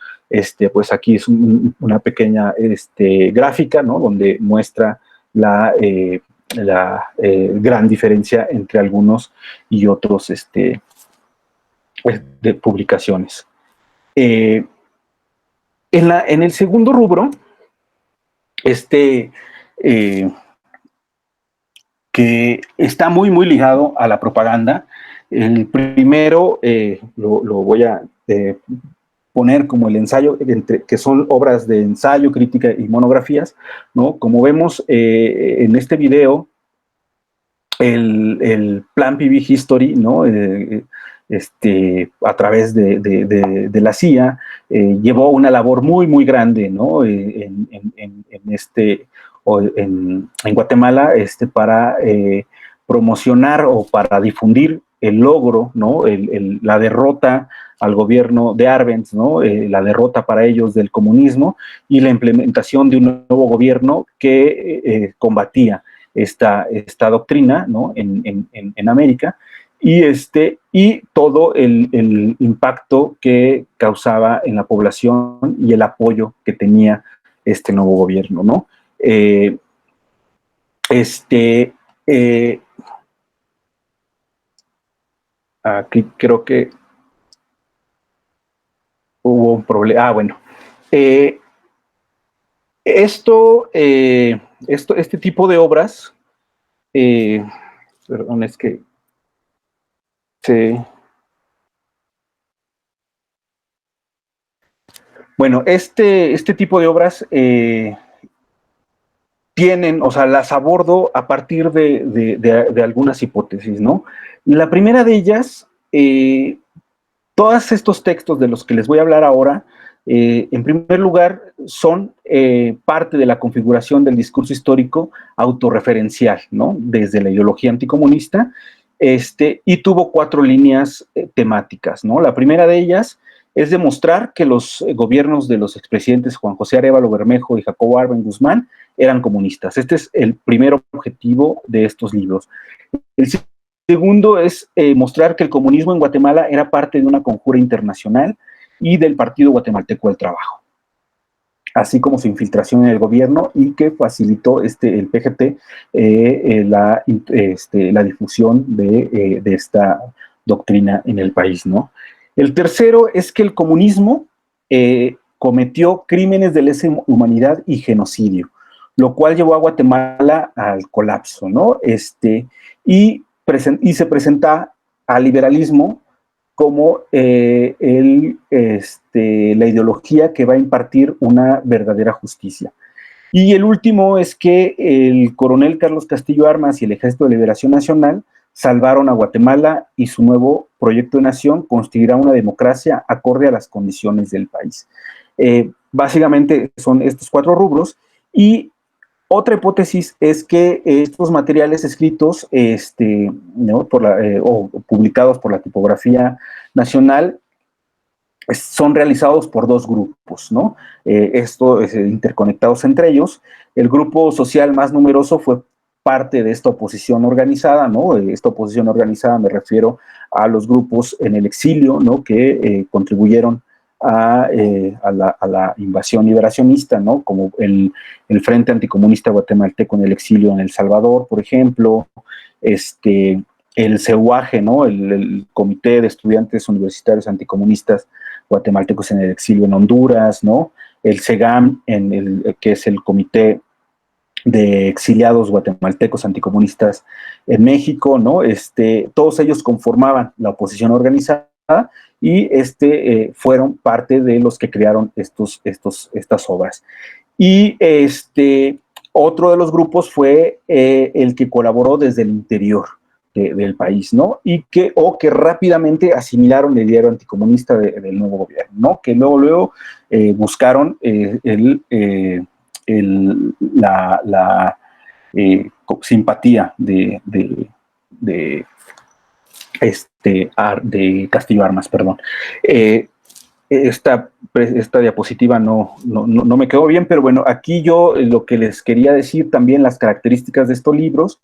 Pues aquí es una pequeña gráfica, ¿no? Donde muestra la gran diferencia entre algunos y otros de publicaciones. En el segundo rubro, eh, que está muy, muy ligado a la propaganda. El primero lo voy a poner como el ensayo, que son obras de ensayo, crítica y monografías, ¿no? Como vemos en este video, el Plan PV History, ¿no? A través de la CIA, llevó una labor muy, muy grande, ¿no? En Guatemala, para promocionar o para difundir el logro, ¿no? La derrota al gobierno de Arbenz, ¿no? La derrota para ellos del comunismo y la implementación de un nuevo gobierno que combatía esta doctrina, ¿no? en América, y todo el impacto que causaba en la población y el apoyo que tenía este nuevo gobierno, ¿no? Aquí creo que hubo un problema. Bueno. Este tipo de obras, perdón, es que bueno, este tipo de obras tienen, o sea, las abordo a partir de algunas hipótesis, ¿no? La primera de ellas, todos estos textos de los que les voy a hablar ahora, en primer lugar, son parte de la configuración del discurso histórico autorreferencial, ¿no? Desde la ideología anticomunista, y tuvo 4 líneas temáticas, ¿no? La primera de ellas es demostrar que los gobiernos de los expresidentes Juan José Arévalo Bermejo y Jacobo Arbenz Guzmán eran comunistas. Este es el primer objetivo de estos libros. El segundo es mostrar que el comunismo en Guatemala era parte de una conjura internacional y del Partido Guatemalteco del Trabajo, así como su infiltración en el gobierno y que facilitó el PGT la difusión de esta doctrina en el país, ¿no? El tercero es que el comunismo cometió crímenes de lesa humanidad y genocidio, lo cual llevó a Guatemala al colapso, ¿no? Y se presenta al liberalismo como la ideología que va a impartir una verdadera justicia. Y el último es que el coronel Carlos Castillo Armas y el Ejército de Liberación Nacional salvaron a Guatemala y su nuevo proyecto de nación construirá una democracia acorde a las condiciones del país. Básicamente son estos 4 rubros, y otra hipótesis es que estos materiales escritos ¿no? o publicados por la Tipografía Nacional son realizados por 2 grupos, ¿no? Interconectados entre ellos. El grupo social más numeroso fue parte de esta oposición organizada, ¿no? Esta oposición organizada me refiero a los grupos en el exilio, ¿no? Que contribuyeron a la invasión liberacionista, ¿no? Como el Frente Anticomunista Guatemalteco en el exilio en El Salvador, por ejemplo, el CEUAGE, ¿no? El Comité de Estudiantes Universitarios Anticomunistas Guatemaltecos en el exilio en Honduras, ¿no? El CEGAM, que es el Comité de Exiliados Guatemaltecos Anticomunistas en México, ¿no? Todos ellos conformaban la oposición organizada y fueron parte de los que crearon estas obras. Y otro de los grupos fue el que colaboró desde el interior del país, ¿no? Y que rápidamente asimilaron el diario anticomunista del nuevo gobierno, ¿no? Que luego buscaron la simpatía de Castillo Armas, perdón. Esta diapositiva no me quedó bien, pero bueno, aquí yo lo que les quería decir también, las características de estos libros,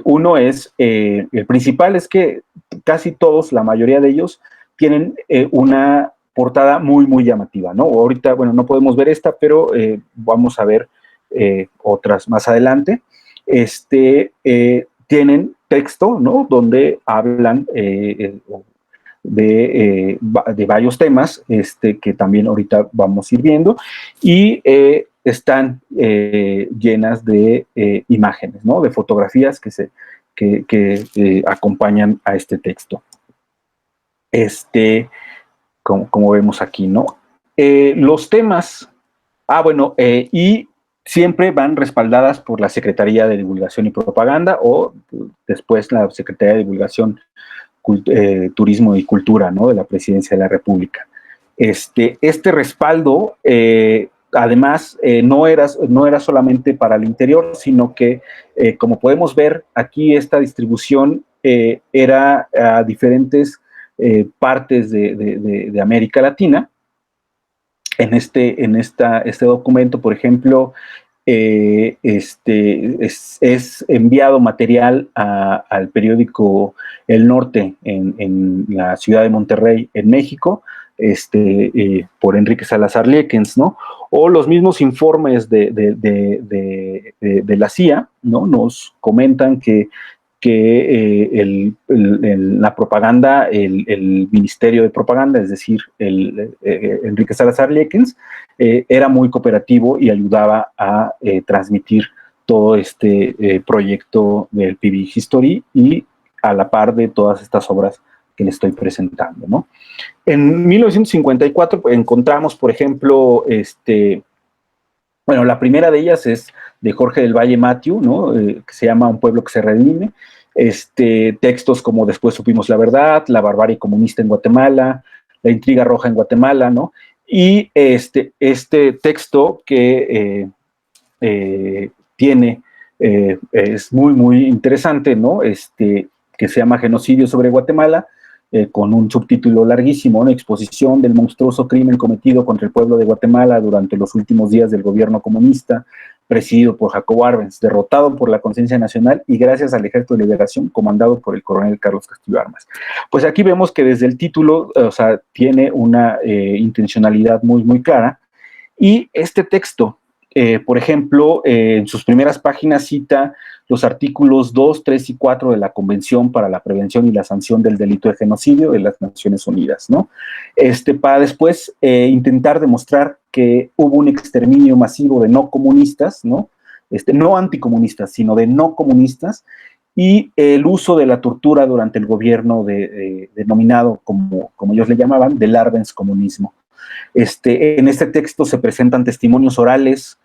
uno es, el principal es que casi todos, la mayoría de ellos, tienen una portada muy, muy llamativa, ¿no? Ahorita, bueno, no podemos ver esta, pero vamos a ver otras más adelante. Tienen texto, ¿no? Donde hablan de varios temas que también ahorita vamos a ir viendo, y están llenas de imágenes, ¿no? De fotografías que acompañan a este texto. Como vemos aquí, ¿no? Los temas, y siempre van respaldadas por la Secretaría de Divulgación y Propaganda o después la Secretaría de Divulgación, Turismo y Cultura, ¿no? De la Presidencia de la República. Este respaldo, además, no era solamente para el interior, sino que, como podemos ver aquí, esta distribución era a diferentes partes de América Latina. En este documento, por ejemplo, es enviado material al periódico El Norte en la ciudad de Monterrey, en México, por Enrique Salazar Liekens, ¿no? O los mismos informes de la CIA, ¿no? Nos comentan que la propaganda, el Ministerio de Propaganda, es decir, Enrique Salazar Liekens, era muy cooperativo y ayudaba a transmitir todo este proyecto del PB History y a la par de todas estas obras que le estoy presentando, ¿no? En 1954 encontramos, por ejemplo, la primera de ellas es de Jorge del Valle Matthew, ¿no? Que se llama Un pueblo que se redime. Textos como Después supimos la verdad, La barbarie comunista en Guatemala, La intriga roja en Guatemala, ¿no? Y este texto que tiene, es muy, muy interesante, ¿no? Que se llama Genocidio sobre Guatemala, con un subtítulo larguísimo, una exposición del monstruoso crimen cometido contra el pueblo de Guatemala durante los últimos días del gobierno comunista, presidido por Jacobo Arbenz, derrotado por la conciencia nacional y gracias al Ejército de Liberación comandado por el coronel Carlos Castillo Armas. Pues aquí vemos que desde el título, tiene una intencionalidad muy, muy clara, y este texto, por ejemplo, en sus primeras páginas cita los artículos 2, 3 y 4 de la Convención para la Prevención y la Sanción del Delito de Genocidio de las Naciones Unidas, ¿no? Para después intentar demostrar que hubo un exterminio masivo de no comunistas, ¿no? No anticomunistas, sino de no comunistas, y el uso de la tortura durante el gobierno denominado, como ellos le llamaban, del Arbenz comunismo. En este texto se presentan testimonios orales,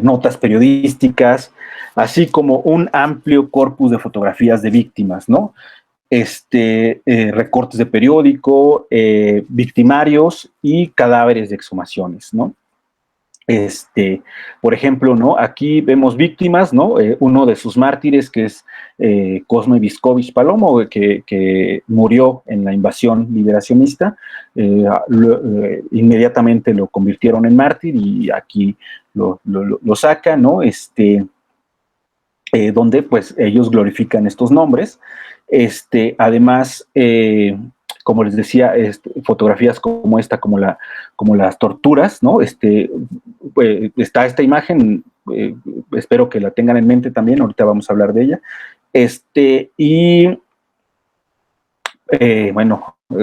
notas periodísticas, así como un amplio corpus de fotografías de víctimas, ¿no? Recortes de periódico, victimarios y cadáveres de exhumaciones, ¿no? Por ejemplo, ¿no? Aquí vemos víctimas, ¿no? Uno de sus mártires, que es Cosme Viscovich Palomo, que murió en la invasión liberacionista. Inmediatamente lo convirtieron en mártir y aquí lo saca, ¿no? Donde pues ellos glorifican estos nombres. Además, como les decía, fotografías como esta, como las torturas, ¿no? Está esta imagen, espero que la tengan en mente también, ahorita vamos a hablar de ella.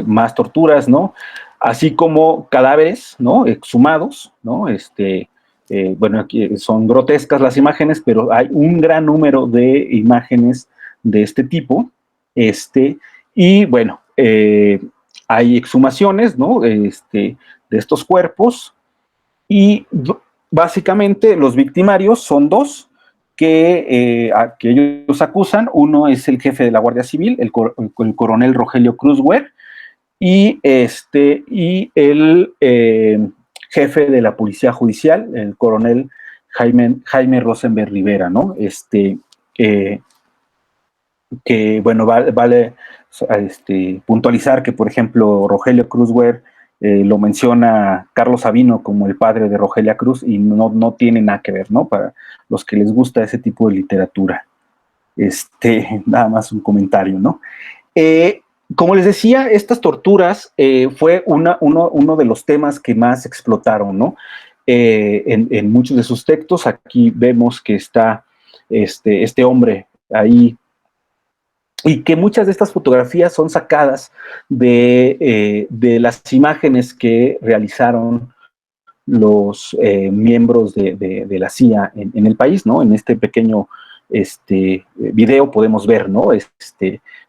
Más torturas, ¿no? Así como cadáveres, ¿no? Exhumados, ¿no? Aquí son grotescas las imágenes, pero hay un gran número de imágenes de este tipo, y bueno, hay exhumaciones, ¿no? De estos cuerpos, y básicamente los victimarios son dos que ellos acusan. Uno es el jefe de la Guardia Civil, el coronel Rogelio Cruzwer, y el jefe de la Policía Judicial, el coronel Jaime Rosenberg Rivera, ¿no? Que bueno, vale puntualizar que, por ejemplo, Rogelio Cruzwer lo menciona Carlos Sabino como el padre de Rogelia Cruz, y no tiene nada que ver, ¿no? Para los que les gusta ese tipo de literatura. Nada más un comentario, ¿no? Como les decía, estas torturas fue uno de los temas que más explotaron, ¿no? En muchos de sus textos. Aquí vemos que está este hombre ahí y que muchas de estas fotografías son sacadas de las imágenes que realizaron los miembros de la CIA en el país, ¿no? En este pequeño video podemos ver, ¿no?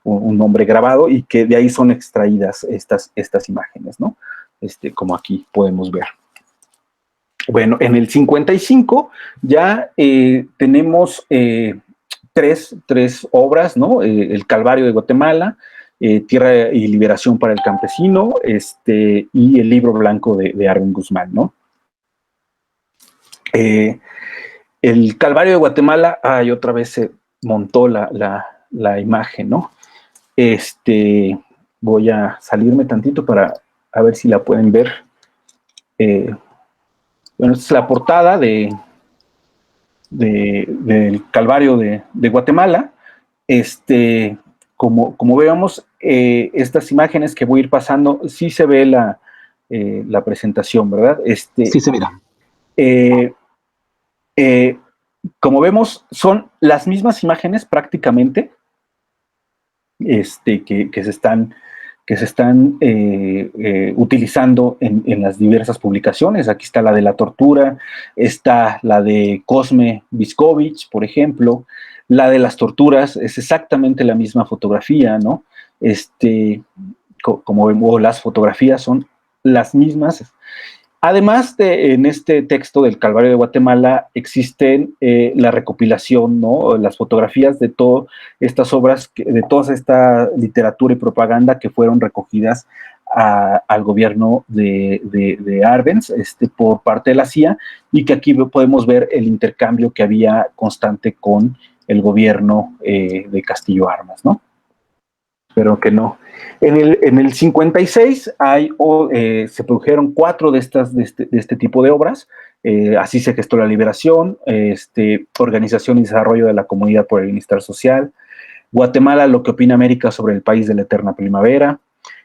Un nombre grabado y que de ahí son extraídas estas imágenes, ¿no? Como aquí podemos ver. Bueno, en el 55 ya tenemos tres obras, ¿no? El Calvario de Guatemala, Tierra y Liberación para el Campesino, y el Libro Blanco de Arvin Guzmán, ¿no? El Calvario de Guatemala, otra vez se montó la imagen, ¿no? Voy a salirme tantito para a ver si la pueden ver. Bueno, esta es la portada del Calvario de Guatemala. Como veamos, estas imágenes que voy a ir pasando, sí se ve la presentación, ¿verdad? Sí se mira. Como vemos, son las mismas imágenes prácticamente que se están utilizando en las diversas publicaciones. Aquí está la de la tortura, está la de Cosme Viscovich, por ejemplo, la de las torturas, es exactamente la misma fotografía, ¿no? Como vemos, las fotografías son las mismas. Además en este texto del Calvario de Guatemala existen la recopilación, ¿no? Las fotografías de todas estas obras, de toda esta literatura y propaganda que fueron recogidas al gobierno de Arbenz por parte de la CIA, y que aquí podemos ver el intercambio que había constante con el gobierno de Castillo Armas, ¿no? Pero que no. En el 56 se produjeron 4 de este tipo de obras. Así se gestó la liberación, Organización y Desarrollo de la Comunidad por el Bienestar Social, Guatemala, lo que opina América sobre el país de la eterna primavera,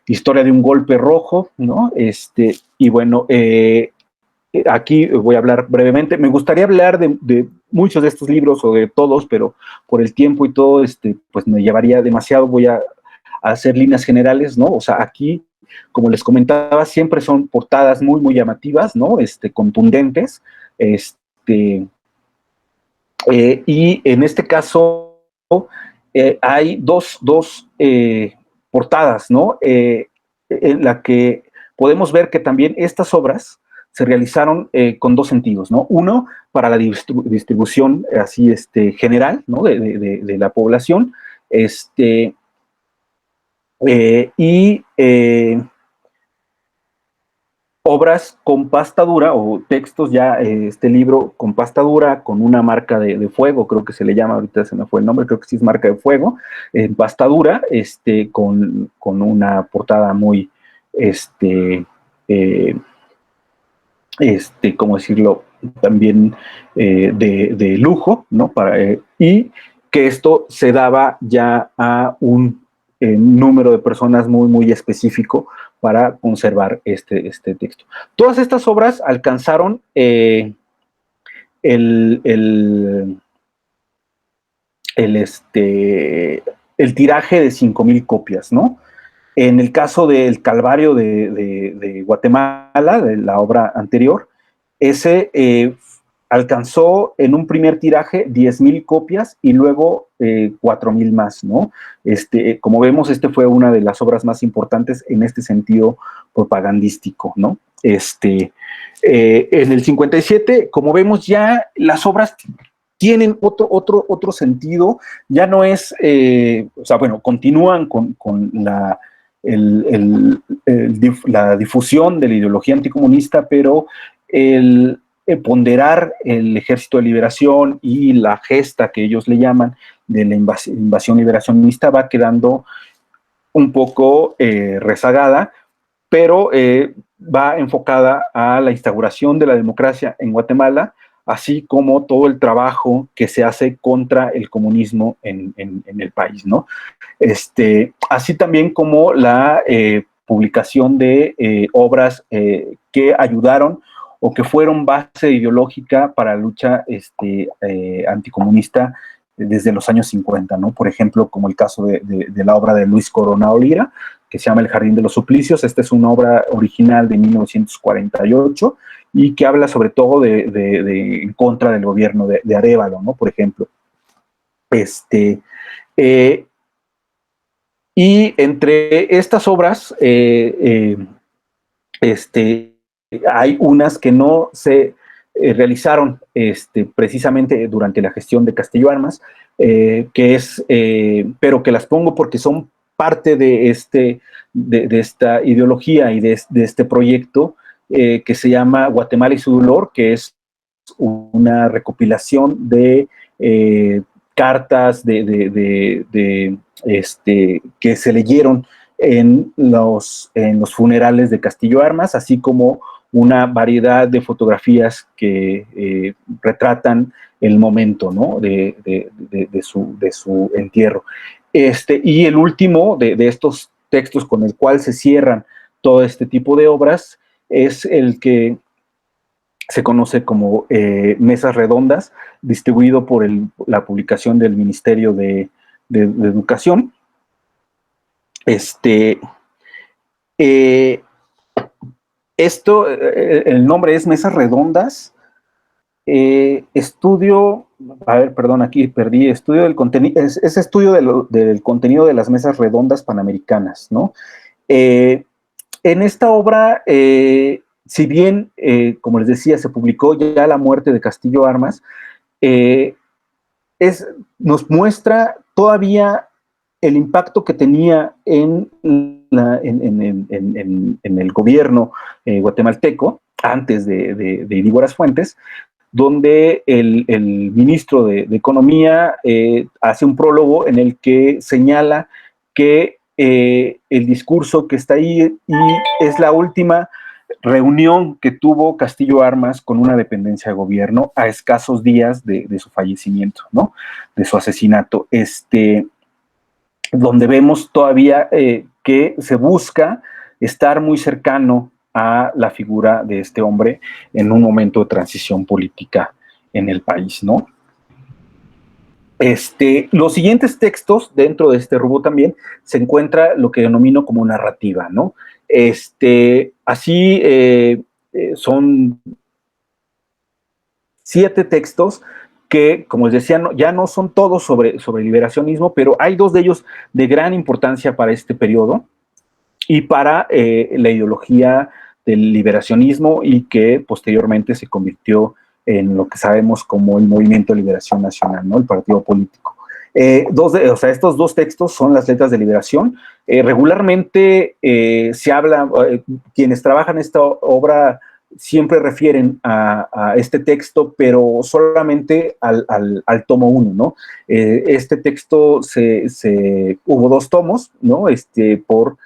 Historia de un golpe rojo, ¿no? Y bueno, aquí voy a hablar brevemente. Me gustaría hablar de muchos de estos libros o de todos, pero por el tiempo y todo, pues me llevaría demasiado. Voy a hacer líneas generales, ¿no? O sea, aquí, como les comentaba, siempre son portadas muy, muy llamativas, ¿no? Contundentes. Y en este caso hay dos portadas, ¿no? En la que podemos ver que también estas obras se realizaron con 2 sentidos, ¿no? Uno, para la distribución así general, ¿no? De la población, y obras con pasta dura o textos ya, libro con pasta dura, con una marca de fuego, creo que se le llama, ahorita se me fue el nombre, creo que sí es marca de fuego, en pasta dura, con una portada muy, ¿cómo decirlo? También de lujo, ¿no? Y que esto se daba ya a un número de personas muy, muy específico para conservar este texto. Todas estas obras alcanzaron el tiraje de 5,000 copias, ¿no? En el caso del Calvario de Guatemala, de la obra anterior, ese alcanzó en un primer tiraje 10,000 copias y luego 4,000 más, ¿no? Como vemos, fue una de las obras más importantes en este sentido propagandístico, ¿no? En el 57, como vemos, ya las obras tienen otro sentido, ya no es, o sea, bueno, continúan con la difusión de la ideología anticomunista, pero el ponderar el Ejército de Liberación y la gesta que ellos le llaman de la invasión liberacionista va quedando un poco rezagada, pero va enfocada a la instauración de la democracia en Guatemala, así como todo el trabajo que se hace contra el comunismo en el país, ¿no? Así también como la publicación de obras que ayudaron o que fueron base ideológica para la lucha anticomunista desde los años 50, ¿no? Por ejemplo, como el caso de la obra de Luis Coronado Lira, que se llama El Jardín de los Suplicios. Esta es una obra original de 1948 y que habla sobre todo en contra del gobierno de Arévalo, ¿no? Por ejemplo. Y entre estas obras, hay unas que no se realizaron precisamente durante la gestión de Castillo Armas, pero que las pongo porque son parte de esta ideología y de este proyecto que se llama Guatemala y su dolor, que es una recopilación de cartas que se leyeron en los funerales de Castillo Armas, así como una variedad de fotografías que retratan el momento, ¿no? de su entierro. Y el último de estos textos con el cual se cierran todo este tipo de obras es el que se conoce como Mesas Redondas, distribuido por la publicación del Ministerio de Educación. El nombre es Mesas Redondas, estudio del contenido, es estudio del contenido de las mesas redondas panamericanas, ¿no? En esta obra, si bien, como les decía, se publicó ya la muerte de Castillo Armas, nos muestra todavía el impacto que tenía en el gobierno guatemalteco antes de Idígoras Fuentes, donde el ministro de Economía hace un prólogo en el que señala que el discurso que está ahí y es la última reunión que tuvo Castillo Armas con una dependencia de gobierno a escasos días de su fallecimiento, ¿no? De su asesinato. Donde vemos todavía que se busca estar muy cercano a la figura de este hombre en un momento de transición política en el país, ¿no? Los siguientes textos, dentro de este rubro también, se encuentra lo que denomino como narrativa, ¿no? Así son 7 textos que, como les decía, ya no son todos sobre liberacionismo, pero hay 2 de ellos de gran importancia para este periodo y para la ideología del liberacionismo y que posteriormente se convirtió en lo que sabemos como el Movimiento de Liberación Nacional, ¿no? El partido político. Estos 2 textos son las letras de liberación. Regularmente se habla, quienes trabajan esta obra siempre refieren a este texto, pero solamente al tomo 1, ¿no? Este texto hubo 2 tomos, ¿no? Por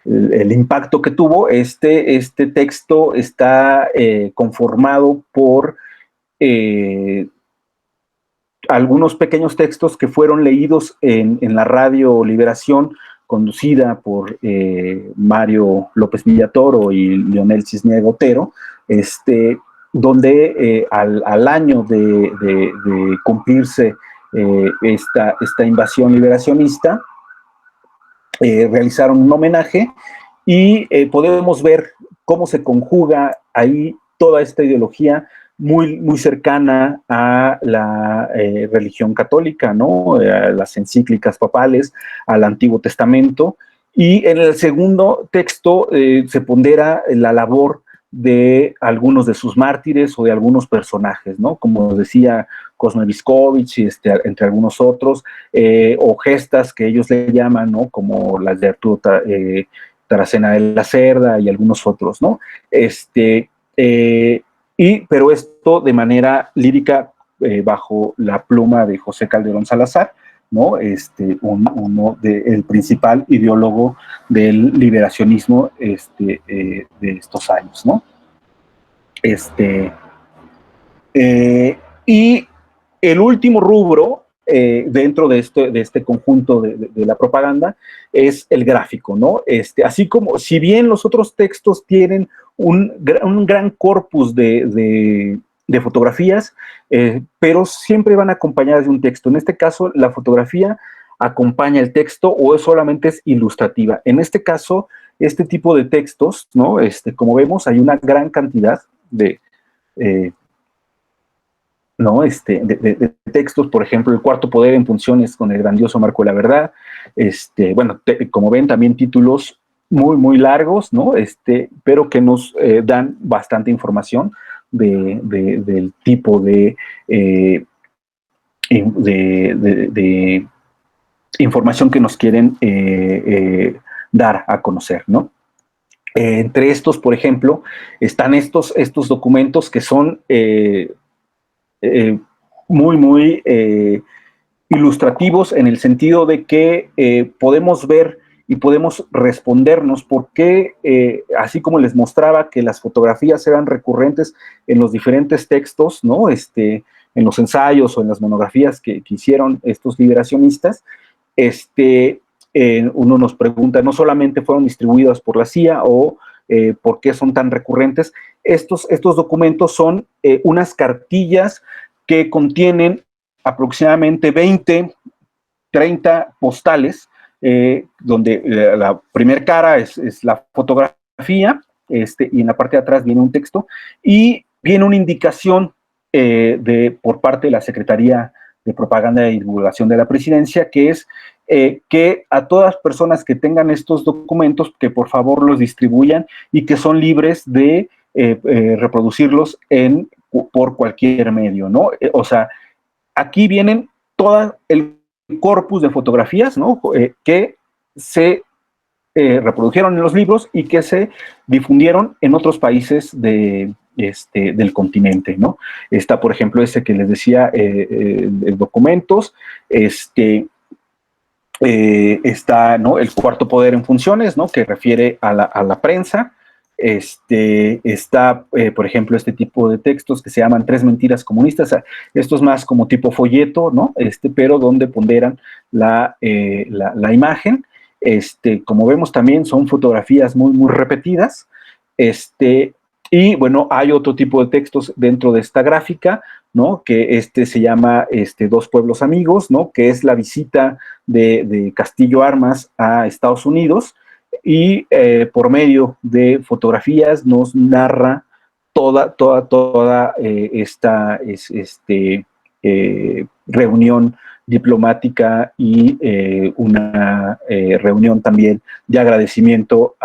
el impacto que tuvo. Este texto está conformado por algunos pequeños textos que fueron leídos en la radio Liberación, conducida por Mario López Villatoro y Leonel Cisniega Otero, donde al año de cumplirse esta invasión liberacionista, realizaron un homenaje y podemos ver cómo se conjuga ahí toda esta ideología muy, muy cercana a la religión católica, ¿no? A las encíclicas papales, al Antiguo Testamento. Y en el segundo texto se pondera la labor de algunos de sus mártires o de algunos personajes, ¿no? Como decía Cosme Viscovich, entre algunos otros, o gestas que ellos le llaman, ¿no? Como las de Arturo Taracena de la Cerda y algunos otros, ¿no? Pero esto de manera lírica bajo la pluma de José Calderón Salazar, ¿no? El principal ideólogo del liberacionismo de estos años, ¿no? Y el último rubro dentro de este conjunto de la propaganda es el gráfico, ¿no? Así como, si bien los otros textos tienen un gran corpus de de fotografías, pero siempre van acompañadas de un texto. En este caso, la fotografía acompaña el texto o solamente es ilustrativa. En este caso, este tipo de textos, ¿no? Como vemos, hay una gran cantidad de, ¿no? De textos, por ejemplo, El Cuarto Poder en funciones con el grandioso Marco de la Verdad. Bueno, como ven, también títulos muy, muy largos, ¿no? Pero que nos dan bastante información del tipo de información que nos quieren dar a conocer, ¿no? Entre estos, por ejemplo, están estos documentos que son muy, muy ilustrativos en el sentido de que podemos ver y podemos respondernos por qué, así como les mostraba que las fotografías eran recurrentes en los diferentes textos, ¿no? En los ensayos o en las monografías que hicieron estos liberacionistas, uno nos pregunta, no solamente fueron distribuidas por la CIA o por qué son tan recurrentes. Estos documentos son unas cartillas que contienen aproximadamente 20, 30 postales, donde la primera cara es la fotografía, y en la parte de atrás viene un texto, y viene una indicación por parte de la Secretaría de Propaganda y Divulgación de la Presidencia, que es que a todas personas que tengan estos documentos, que por favor los distribuyan y que son libres de reproducirlos por cualquier medio, ¿no? O sea, aquí vienen todo el corpus de fotografías, ¿no? Que se reprodujeron en los libros y que se difundieron en otros países del continente, ¿no? Está, por ejemplo, que les decía, documentos, está, ¿no? El Cuarto Poder en funciones, ¿no? Que refiere a la prensa. Está, por ejemplo, este tipo de textos que se llaman Tres Mentiras Comunistas. Esto es más como tipo folleto, ¿no? Pero donde ponderan la imagen. Como vemos también son fotografías muy, muy repetidas. Y bueno, hay otro tipo de textos dentro de esta gráfica, ¿no? Que se llama Dos Pueblos Amigos, ¿no? Que es la visita de Castillo Armas a Estados Unidos, y por medio de fotografías nos narra toda esta reunión diplomática y una reunión también de agradecimiento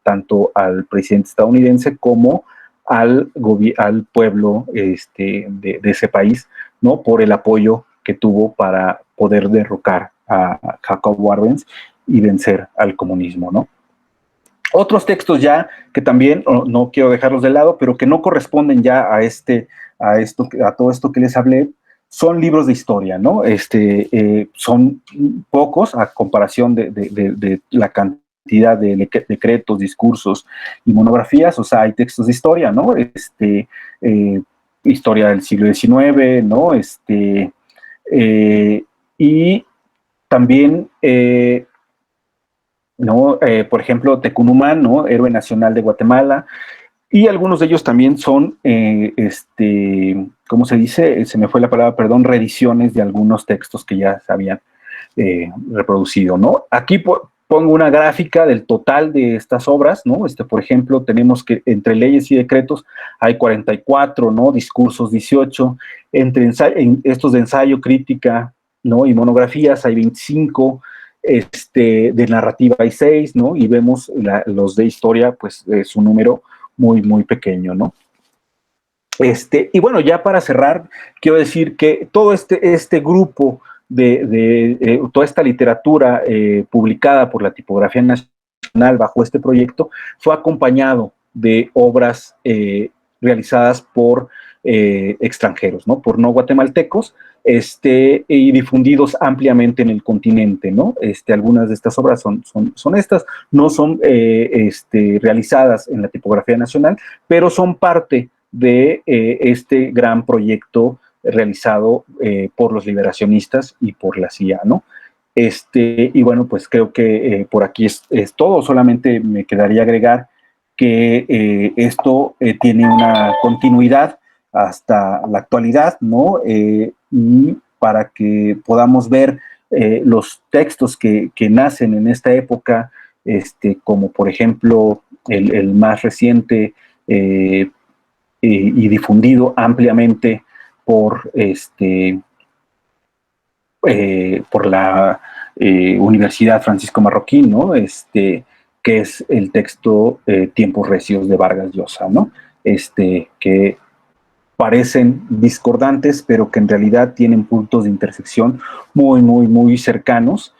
tanto al presidente estadounidense como al pueblo de ese país, ¿no? Por el apoyo que tuvo para poder derrocar a Jacob Arbenz y vencer al comunismo, ¿no? Otros textos ya que también no quiero dejarlos de lado, pero que no corresponden ya a todo esto que les hablé, son libros de historia, ¿no? Son pocos a comparación de la cantidad de decretos, discursos y monografías. O sea, hay textos de historia, ¿no? Historia del siglo XIX, ¿no? Y también, ¿no? Por ejemplo, Tecunumán, ¿no? Héroe nacional de Guatemala. Y algunos de ellos también son, ¿cómo se dice? Se me fue la palabra, perdón, reediciones de algunos textos que ya se habían reproducido, ¿no? Aquí pongo una gráfica del total de estas obras, ¿no? Por ejemplo, tenemos que entre leyes y decretos hay 44, ¿no? Discursos 18, entre estos de ensayo, crítica, ¿no? Y monografías hay 25, de narrativa hay 6, ¿no? Y vemos los de historia, pues es un número muy, muy pequeño, ¿no? Y bueno, ya para cerrar, quiero decir que todo este grupo toda esta literatura publicada por la Tipografía Nacional bajo este proyecto fue acompañado de obras realizadas por extranjeros, ¿no? Por no guatemaltecos, y difundidos ampliamente en el continente, ¿no? Algunas de estas obras son estas, no son realizadas en la Tipografía Nacional, pero son parte de este gran proyecto realizado por los liberacionistas y por la CIA, ¿no? Y bueno, pues creo que por aquí es todo. Solamente me quedaría agregar que esto tiene una continuidad hasta la actualidad, ¿no? Y para que podamos ver los textos que nacen en esta época, como por ejemplo el más reciente y difundido ampliamente por, por la Universidad Francisco Marroquín, ¿no? Que es el texto Tiempos Recios de Vargas Llosa, ¿no? Que parecen discordantes, pero que en realidad tienen puntos de intersección muy, muy, muy cercanos,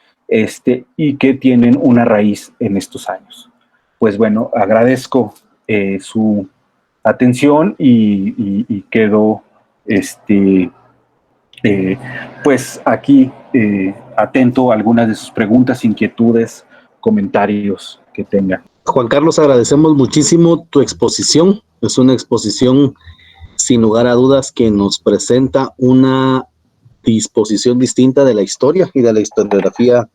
y que tienen una raíz en estos años. Pues bueno, agradezco su atención y quedo, pues aquí atento a algunas de sus preguntas, inquietudes, comentarios que tengan. Juan Carlos, agradecemos muchísimo tu exposición. Es una exposición, sin lugar a dudas, que nos presenta una disposición distinta de la historia y de la historiografía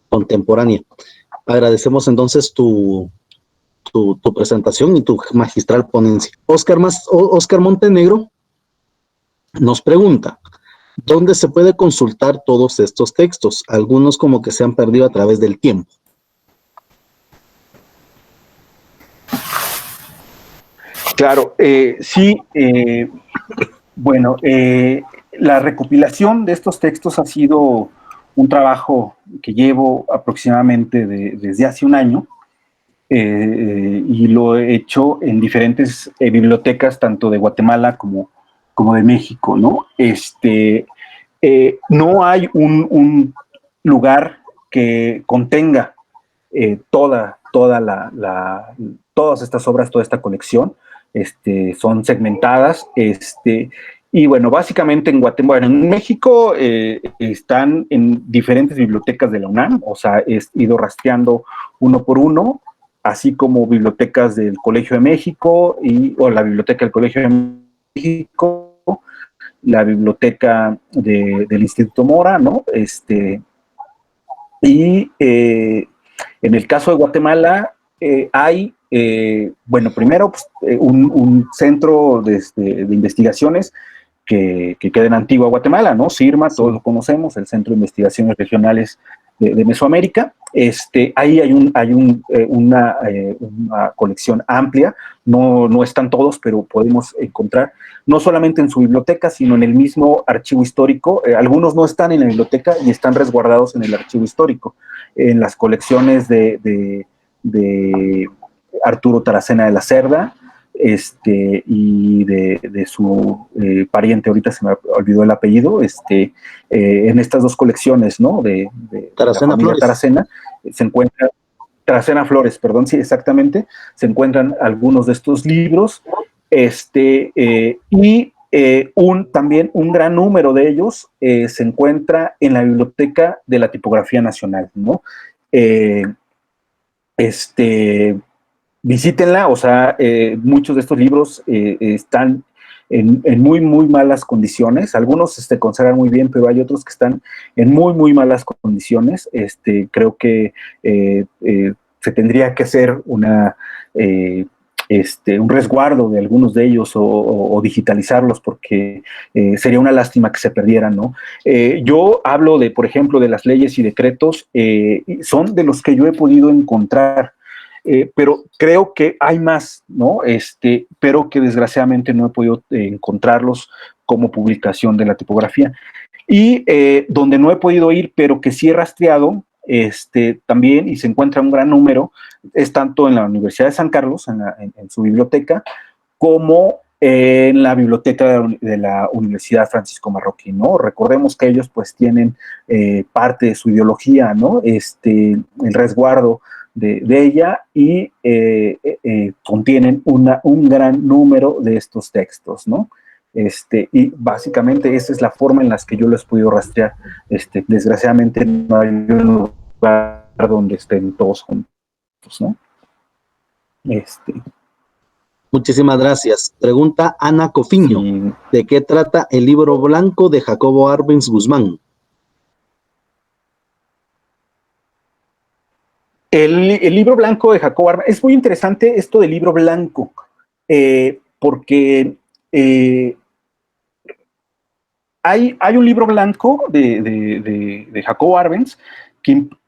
contemporánea. Agradecemos entonces tu presentación y tu magistral ponencia. Oscar Montenegro nos pregunta, ¿dónde se puede consultar todos estos textos? Algunos como que se han perdido a través del tiempo. Claro, sí, bueno, la recopilación de estos textos ha sido un trabajo que llevo aproximadamente desde hace un año, y lo he hecho en diferentes bibliotecas, tanto de Guatemala como de México, ¿no? No hay un lugar que contenga todas estas obras, toda esta colección. Son segmentadas, y bueno, básicamente en Guatemala, en México, están en diferentes bibliotecas de la UNAM, o sea, he ido rastreando uno por uno, así como bibliotecas del Colegio de México, o la biblioteca del Colegio de México, la biblioteca del Instituto Mora, ¿no? Y en el caso de Guatemala, hay, bueno, primero pues, un centro de investigaciones que queda en Antigua Guatemala, ¿no? CIRMA, todos lo conocemos, el Centro de Investigaciones Regionales de Mesoamérica. Ahí hay una colección amplia, no están todos, pero podemos encontrar, no solamente en su biblioteca, sino en el mismo archivo histórico. Algunos no están en la biblioteca y están resguardados en el archivo histórico, en las colecciones de Arturo Taracena de la Cerda, y de su pariente, ahorita se me olvidó el apellido, en estas dos colecciones, ¿no? De Taracena la familia Flores. Taracena, se encuentra Taracena Flores, perdón, sí, exactamente, se encuentran algunos de estos libros, y también un gran número de ellos se encuentra en la Biblioteca de la Tipografía Nacional, ¿no? Visítenla, o sea, muchos de estos libros están en muy, muy malas condiciones. Algunos se conservan muy bien, pero hay otros que están en muy, muy malas condiciones. Creo que se tendría que hacer un resguardo de algunos de ellos o digitalizarlos, porque sería una lástima que se perdieran, ¿no? Yo hablo por ejemplo, de las leyes y decretos, son de los que yo he podido encontrar. Pero creo que hay más, ¿no? Pero que desgraciadamente no he podido encontrarlos como publicación de la tipografía. Y donde no he podido ir, pero que sí he rastreado, también, y se encuentra un gran número, es tanto en la Universidad de San Carlos, en su biblioteca, como en la biblioteca de la Universidad Francisco Marroquín, ¿no? Recordemos que ellos pues tienen parte de su ideología, ¿no? El resguardo de ella, y contienen un gran número de estos textos, ¿no? Y básicamente esa es la forma en la que yo los he podido rastrear. Desgraciadamente no hay un lugar donde estén todos juntos, ¿no? Muchísimas gracias. Pregunta Ana Cofiño. Sí. ¿De qué trata el libro blanco de Jacobo Arbenz Guzmán? El libro blanco de Jacobo Arbenz, es muy interesante esto del libro blanco, porque hay un libro blanco de Jacobo Arbenz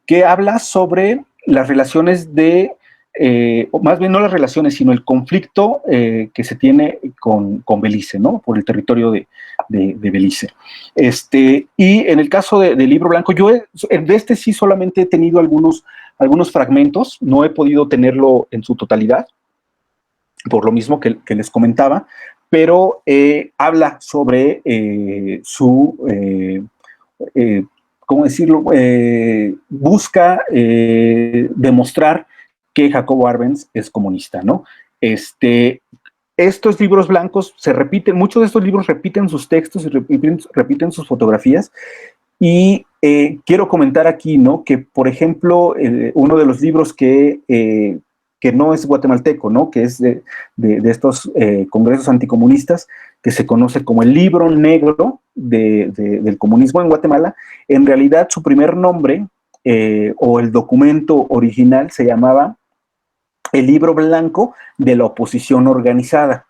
que habla sobre las relaciones o más bien no las relaciones, sino el conflicto que se tiene con Belice, ¿no? Por el territorio de Belice. Y en el caso del libro blanco, yo de este sí solamente he tenido algunos fragmentos, no he podido tenerlo en su totalidad, por lo mismo que les comentaba, pero habla sobre ¿cómo decirlo? Busca demostrar que Jacobo Arbenz es comunista, ¿no? Estos libros blancos se repiten, muchos de estos libros repiten sus textos y repiten sus fotografías, y quiero comentar aquí, ¿no? Que, por ejemplo, uno de los libros que no es guatemalteco, ¿no? Que es de estos congresos anticomunistas, que se conoce como el Libro Negro del comunismo en Guatemala, en realidad su primer nombre o el documento original se llamaba el Libro Blanco de la Oposición Organizada,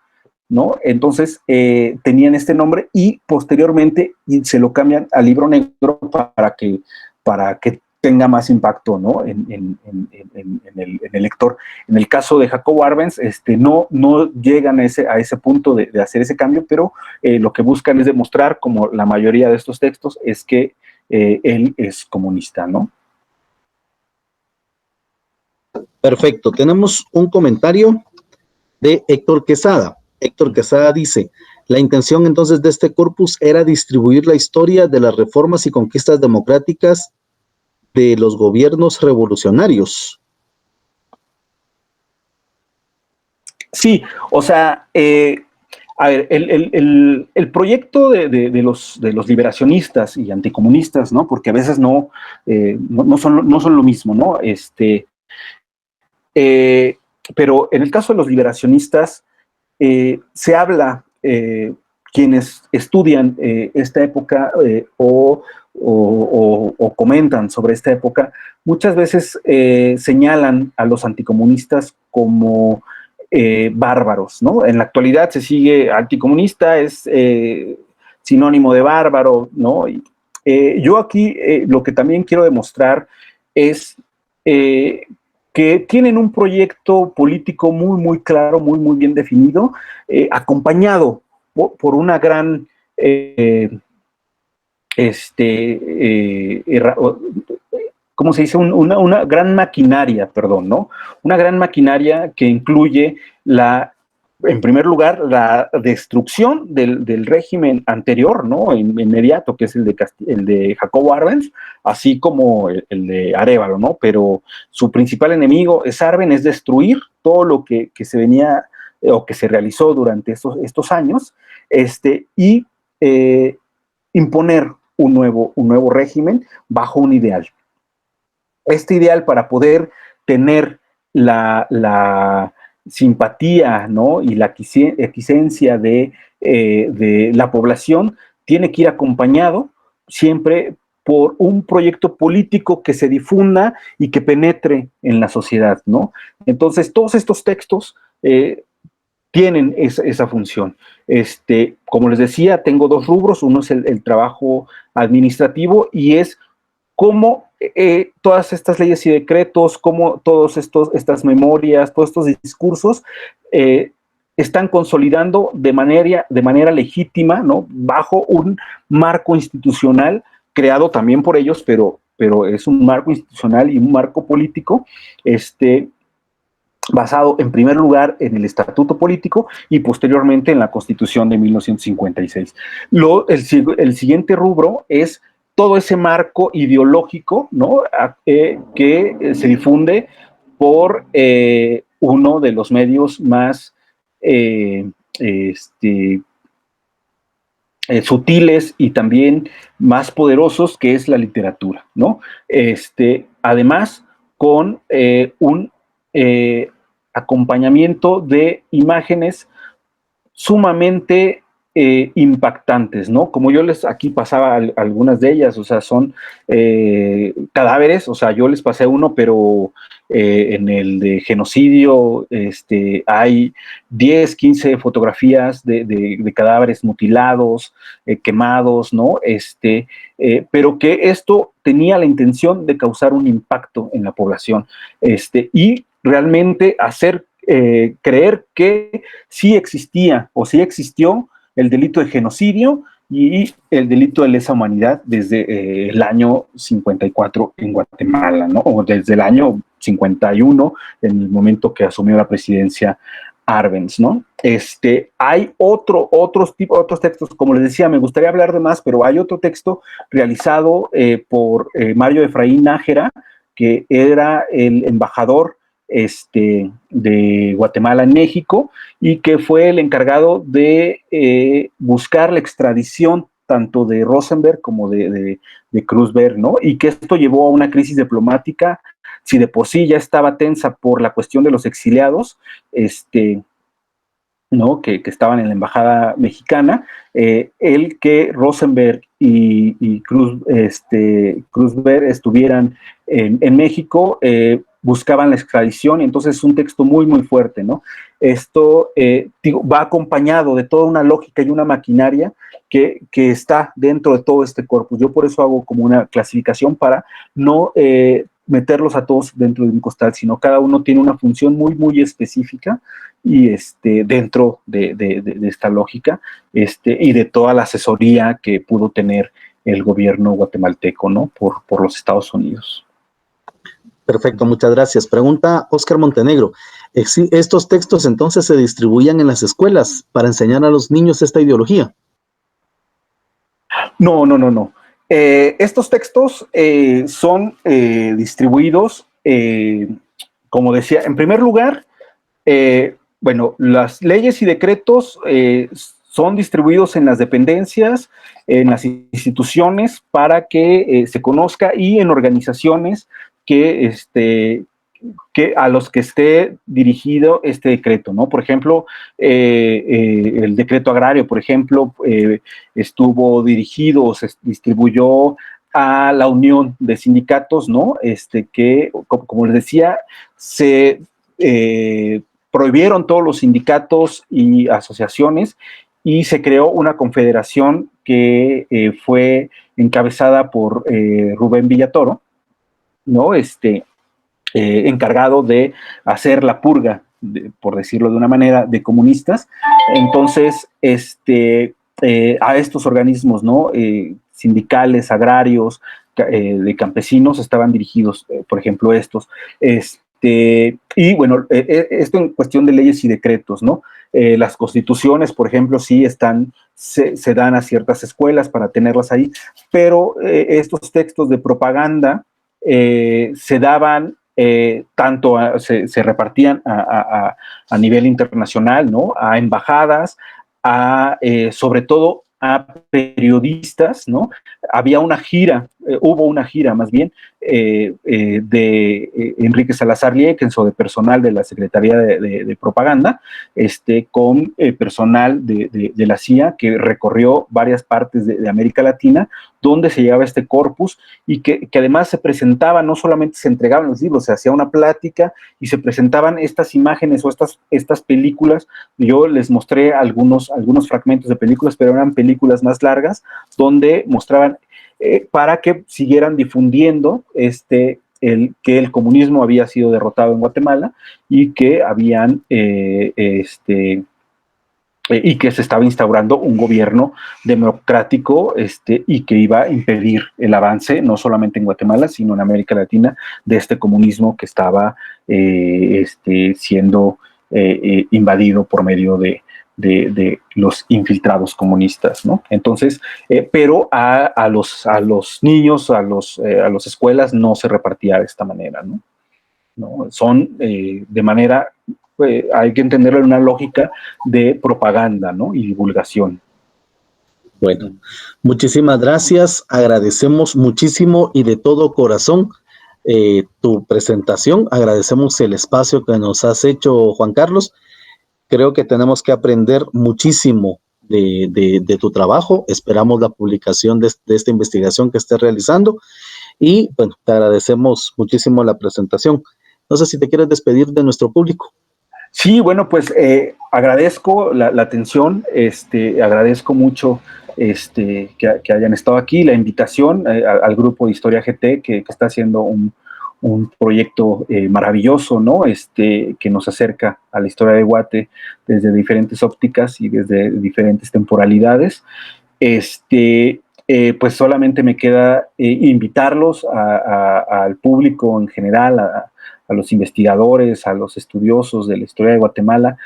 ¿no? Entonces tenían este nombre y posteriormente se lo cambian al Libro Negro para que tenga más impacto, ¿no? en el lector. En el caso de Jacobo Arbenz, no llegan a ese punto de hacer ese cambio, pero lo que buscan es demostrar, como la mayoría de estos textos, es que él es comunista, ¿no? Perfecto. Tenemos un comentario de Héctor Quesada. Héctor Quesada dice, la intención entonces de este corpus era distribuir la historia de las reformas y conquistas democráticas de los gobiernos revolucionarios. Sí, o sea, a ver, el proyecto de los liberacionistas y anticomunistas, ¿no? Porque a veces no son lo mismo, ¿no? Pero en el caso de los liberacionistas, se habla, quienes estudian esta época o comentan sobre esta época, muchas veces señalan a los anticomunistas como bárbaros, ¿no? En la actualidad se sigue anticomunista, es sinónimo de bárbaro, ¿no? Yo aquí lo que también quiero demostrar es que tienen un proyecto político muy, muy claro, muy, muy bien definido, acompañado por una gran ¿cómo se dice? Una gran maquinaria, perdón, ¿no? Una gran maquinaria que incluye en primer lugar, la destrucción del régimen anterior, ¿no? Inmediato, que es el de Jacobo Arbenz, así como el de Arévalo, ¿no? Pero su principal enemigo es Arbenz, es destruir todo lo que se venía o que se realizó durante estos años, y imponer un nuevo régimen bajo un ideal. Este ideal, para poder tener la simpatía, ¿no? Y la aquiescencia de la población, tiene que ir acompañado siempre por un proyecto político que se difunda y que penetre en la sociedad, ¿no? Entonces, todos estos textos tienen esa función. Como les decía, tengo dos rubros. Uno es el trabajo administrativo, y es cómo todas estas leyes y decretos, cómo todas estas memorias, todos estos discursos están consolidando de manera legítima, ¿no? Bajo un marco institucional creado también por ellos, pero es un marco institucional y un marco político, basado en primer lugar en el estatuto político y posteriormente en la Constitución de 1956. El siguiente rubro es todo ese marco ideológico, ¿no? Que se difunde por uno de los medios más sutiles y también más poderosos, que es la literatura, ¿no? Además, con un acompañamiento de imágenes sumamente impactantes, ¿no? Como yo les aquí pasaba algunas de ellas, o sea, son cadáveres, o sea, yo les pasé uno, pero en el de genocidio hay 10, 15 fotografías de cadáveres mutilados, quemados, ¿no? Pero que esto tenía la intención de causar un impacto en la población, y realmente hacer creer que sí existía o sí existió el delito de genocidio y el delito de lesa humanidad desde el año 54 en Guatemala, ¿no? O desde el año 51, en el momento que asumió la presidencia Arbenz, ¿no? Hay otros textos, como les decía, me gustaría hablar de más, pero hay otro texto realizado por Mario Efraín Nájera, que era el embajador de Guatemala en México, y que fue el encargado de buscar la extradición tanto de Rosenberg como de Kreuzberg, ¿no? Y que esto llevó a una crisis diplomática, si de por sí ya estaba tensa por la cuestión de los exiliados, ¿no? Que estaban en la embajada mexicana, el que Rosenberg y Kreuzberg estuvieran en México, buscaban la extradición, y entonces es un texto muy, muy fuerte, ¿no? Esto va acompañado de toda una lógica y una maquinaria que está dentro de todo este corpus. Yo por eso hago como una clasificación para no meterlos a todos dentro de un costal, sino cada uno tiene una función muy, muy específica, y dentro de esta lógica, y de toda la asesoría que pudo tener el gobierno guatemalteco, ¿no? Por los Estados Unidos. Perfecto, muchas gracias. Pregunta Oscar Montenegro. ¿Estos textos entonces se distribuían en las escuelas para enseñar a los niños esta ideología? No. Estos textos son distribuidos, como decía, en primer lugar, bueno, las leyes y decretos son distribuidos en las dependencias, en las instituciones, para que se conozca, y en organizaciones que a los que esté dirigido este decreto, ¿no? Por ejemplo, el decreto agrario, por ejemplo, estuvo dirigido o se distribuyó a la unión de sindicatos, ¿no? Que, como les decía, se prohibieron todos los sindicatos y asociaciones, y se creó una confederación que fue encabezada por Rubén Villatoro, ¿no? Encargado de hacer la purga, por decirlo de una manera, de comunistas. Entonces, a estos organismos, ¿no? Sindicales, agrarios, de campesinos, estaban dirigidos, por ejemplo, estos. Y bueno, esto en cuestión de leyes y decretos, ¿no? Las constituciones, por ejemplo, sí se dan a ciertas escuelas para tenerlas ahí, pero estos textos de propaganda se daban se repartían a nivel internacional, ¿no? A embajadas, sobre todo a periodistas, ¿no? Había una gira, hubo una gira más bien, de Enrique Salazar Liekens, o de personal de la Secretaría de Propaganda, con personal de la CIA, que recorrió varias partes de América Latina, donde se llevaba este corpus, y que además se presentaba, no solamente se entregaban los libros, se hacía una plática y se presentaban estas imágenes o estas películas. Yo les mostré algunos fragmentos de películas, pero eran películas más largas, donde mostraban para que siguieran difundiendo que el comunismo había sido derrotado en Guatemala, y que y que se estaba instaurando un gobierno democrático, y que iba a impedir el avance, no solamente en Guatemala, sino en América Latina, de este comunismo que estaba siendo invadido por medio de los infiltrados comunistas, ¿no? Entonces, pero a los niños, a las escuelas, no se repartía de esta manera, ¿no? Son de manera, hay que entenderlo en una lógica de propaganda, ¿no? Y divulgación. Bueno, muchísimas gracias, agradecemos muchísimo y de todo corazón tu presentación, agradecemos el espacio que nos has hecho, Juan Carlos. Creo que tenemos que aprender muchísimo de tu trabajo. Esperamos la publicación de esta investigación que estés realizando y bueno, te agradecemos muchísimo la presentación. No sé si te quieres despedir de nuestro público. Sí, bueno, pues agradezco la atención, agradezco mucho que hayan estado aquí, la invitación al grupo de Historia GT que está haciendo un proyecto maravilloso, ¿no? Que nos acerca a la historia de Guate desde diferentes ópticas y desde diferentes temporalidades. Pues solamente me queda invitarlos al público en general, a los investigadores, a los estudiosos de la historia de Guatemala,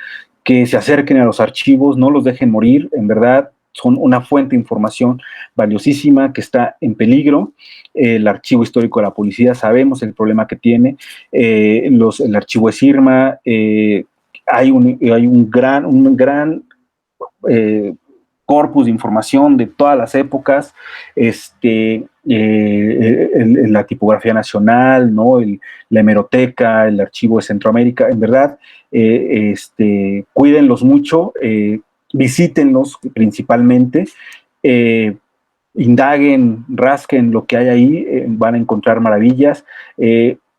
que se acerquen a los archivos, no los dejen morir, en verdad son una fuente de información valiosísima que está en peligro. El archivo histórico de la policía, sabemos el problema que tiene, el archivo de CIRMA, hay un gran corpus de información de todas las épocas, la tipografía nacional, ¿no? La hemeroteca, el archivo de Centroamérica, en verdad, cuídenlos mucho, visítenlos principalmente, indaguen, rasquen lo que hay ahí, van a encontrar maravillas.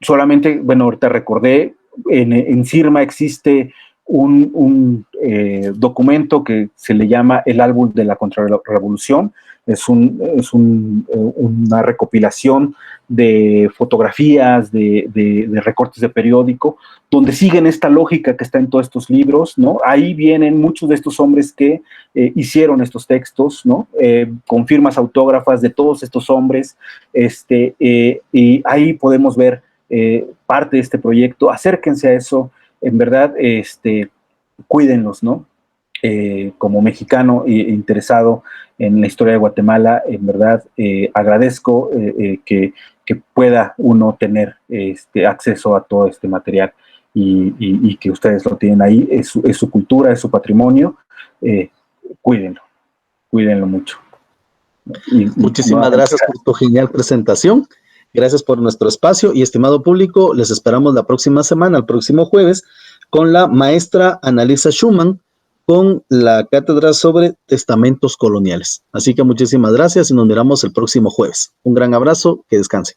Solamente, bueno, ahorita recordé, en CIRMA existe un documento que se le llama el álbum de la contrarrevolución. Es una recopilación de fotografías, de recortes de periódico, donde siguen esta lógica que está en todos estos libros, ¿no? Ahí vienen muchos de estos hombres que hicieron estos textos, ¿no? Con firmas autógrafas de todos estos hombres, y ahí podemos ver parte de este proyecto. Acérquense a eso, en verdad, cuídenlos, ¿no? Como mexicano interesado en la historia de Guatemala, en verdad agradezco que pueda uno tener acceso a todo este material y que ustedes lo tienen ahí, es su cultura, es su patrimonio, cuídenlo mucho. Muchísimas gracias por tu genial presentación. Gracias por nuestro espacio y estimado público, les esperamos la próxima semana, el próximo jueves, con la maestra Annalisa Schumann, con la cátedra sobre testamentos coloniales. Así que muchísimas gracias y nos miramos el próximo jueves. Un gran abrazo, que descansen.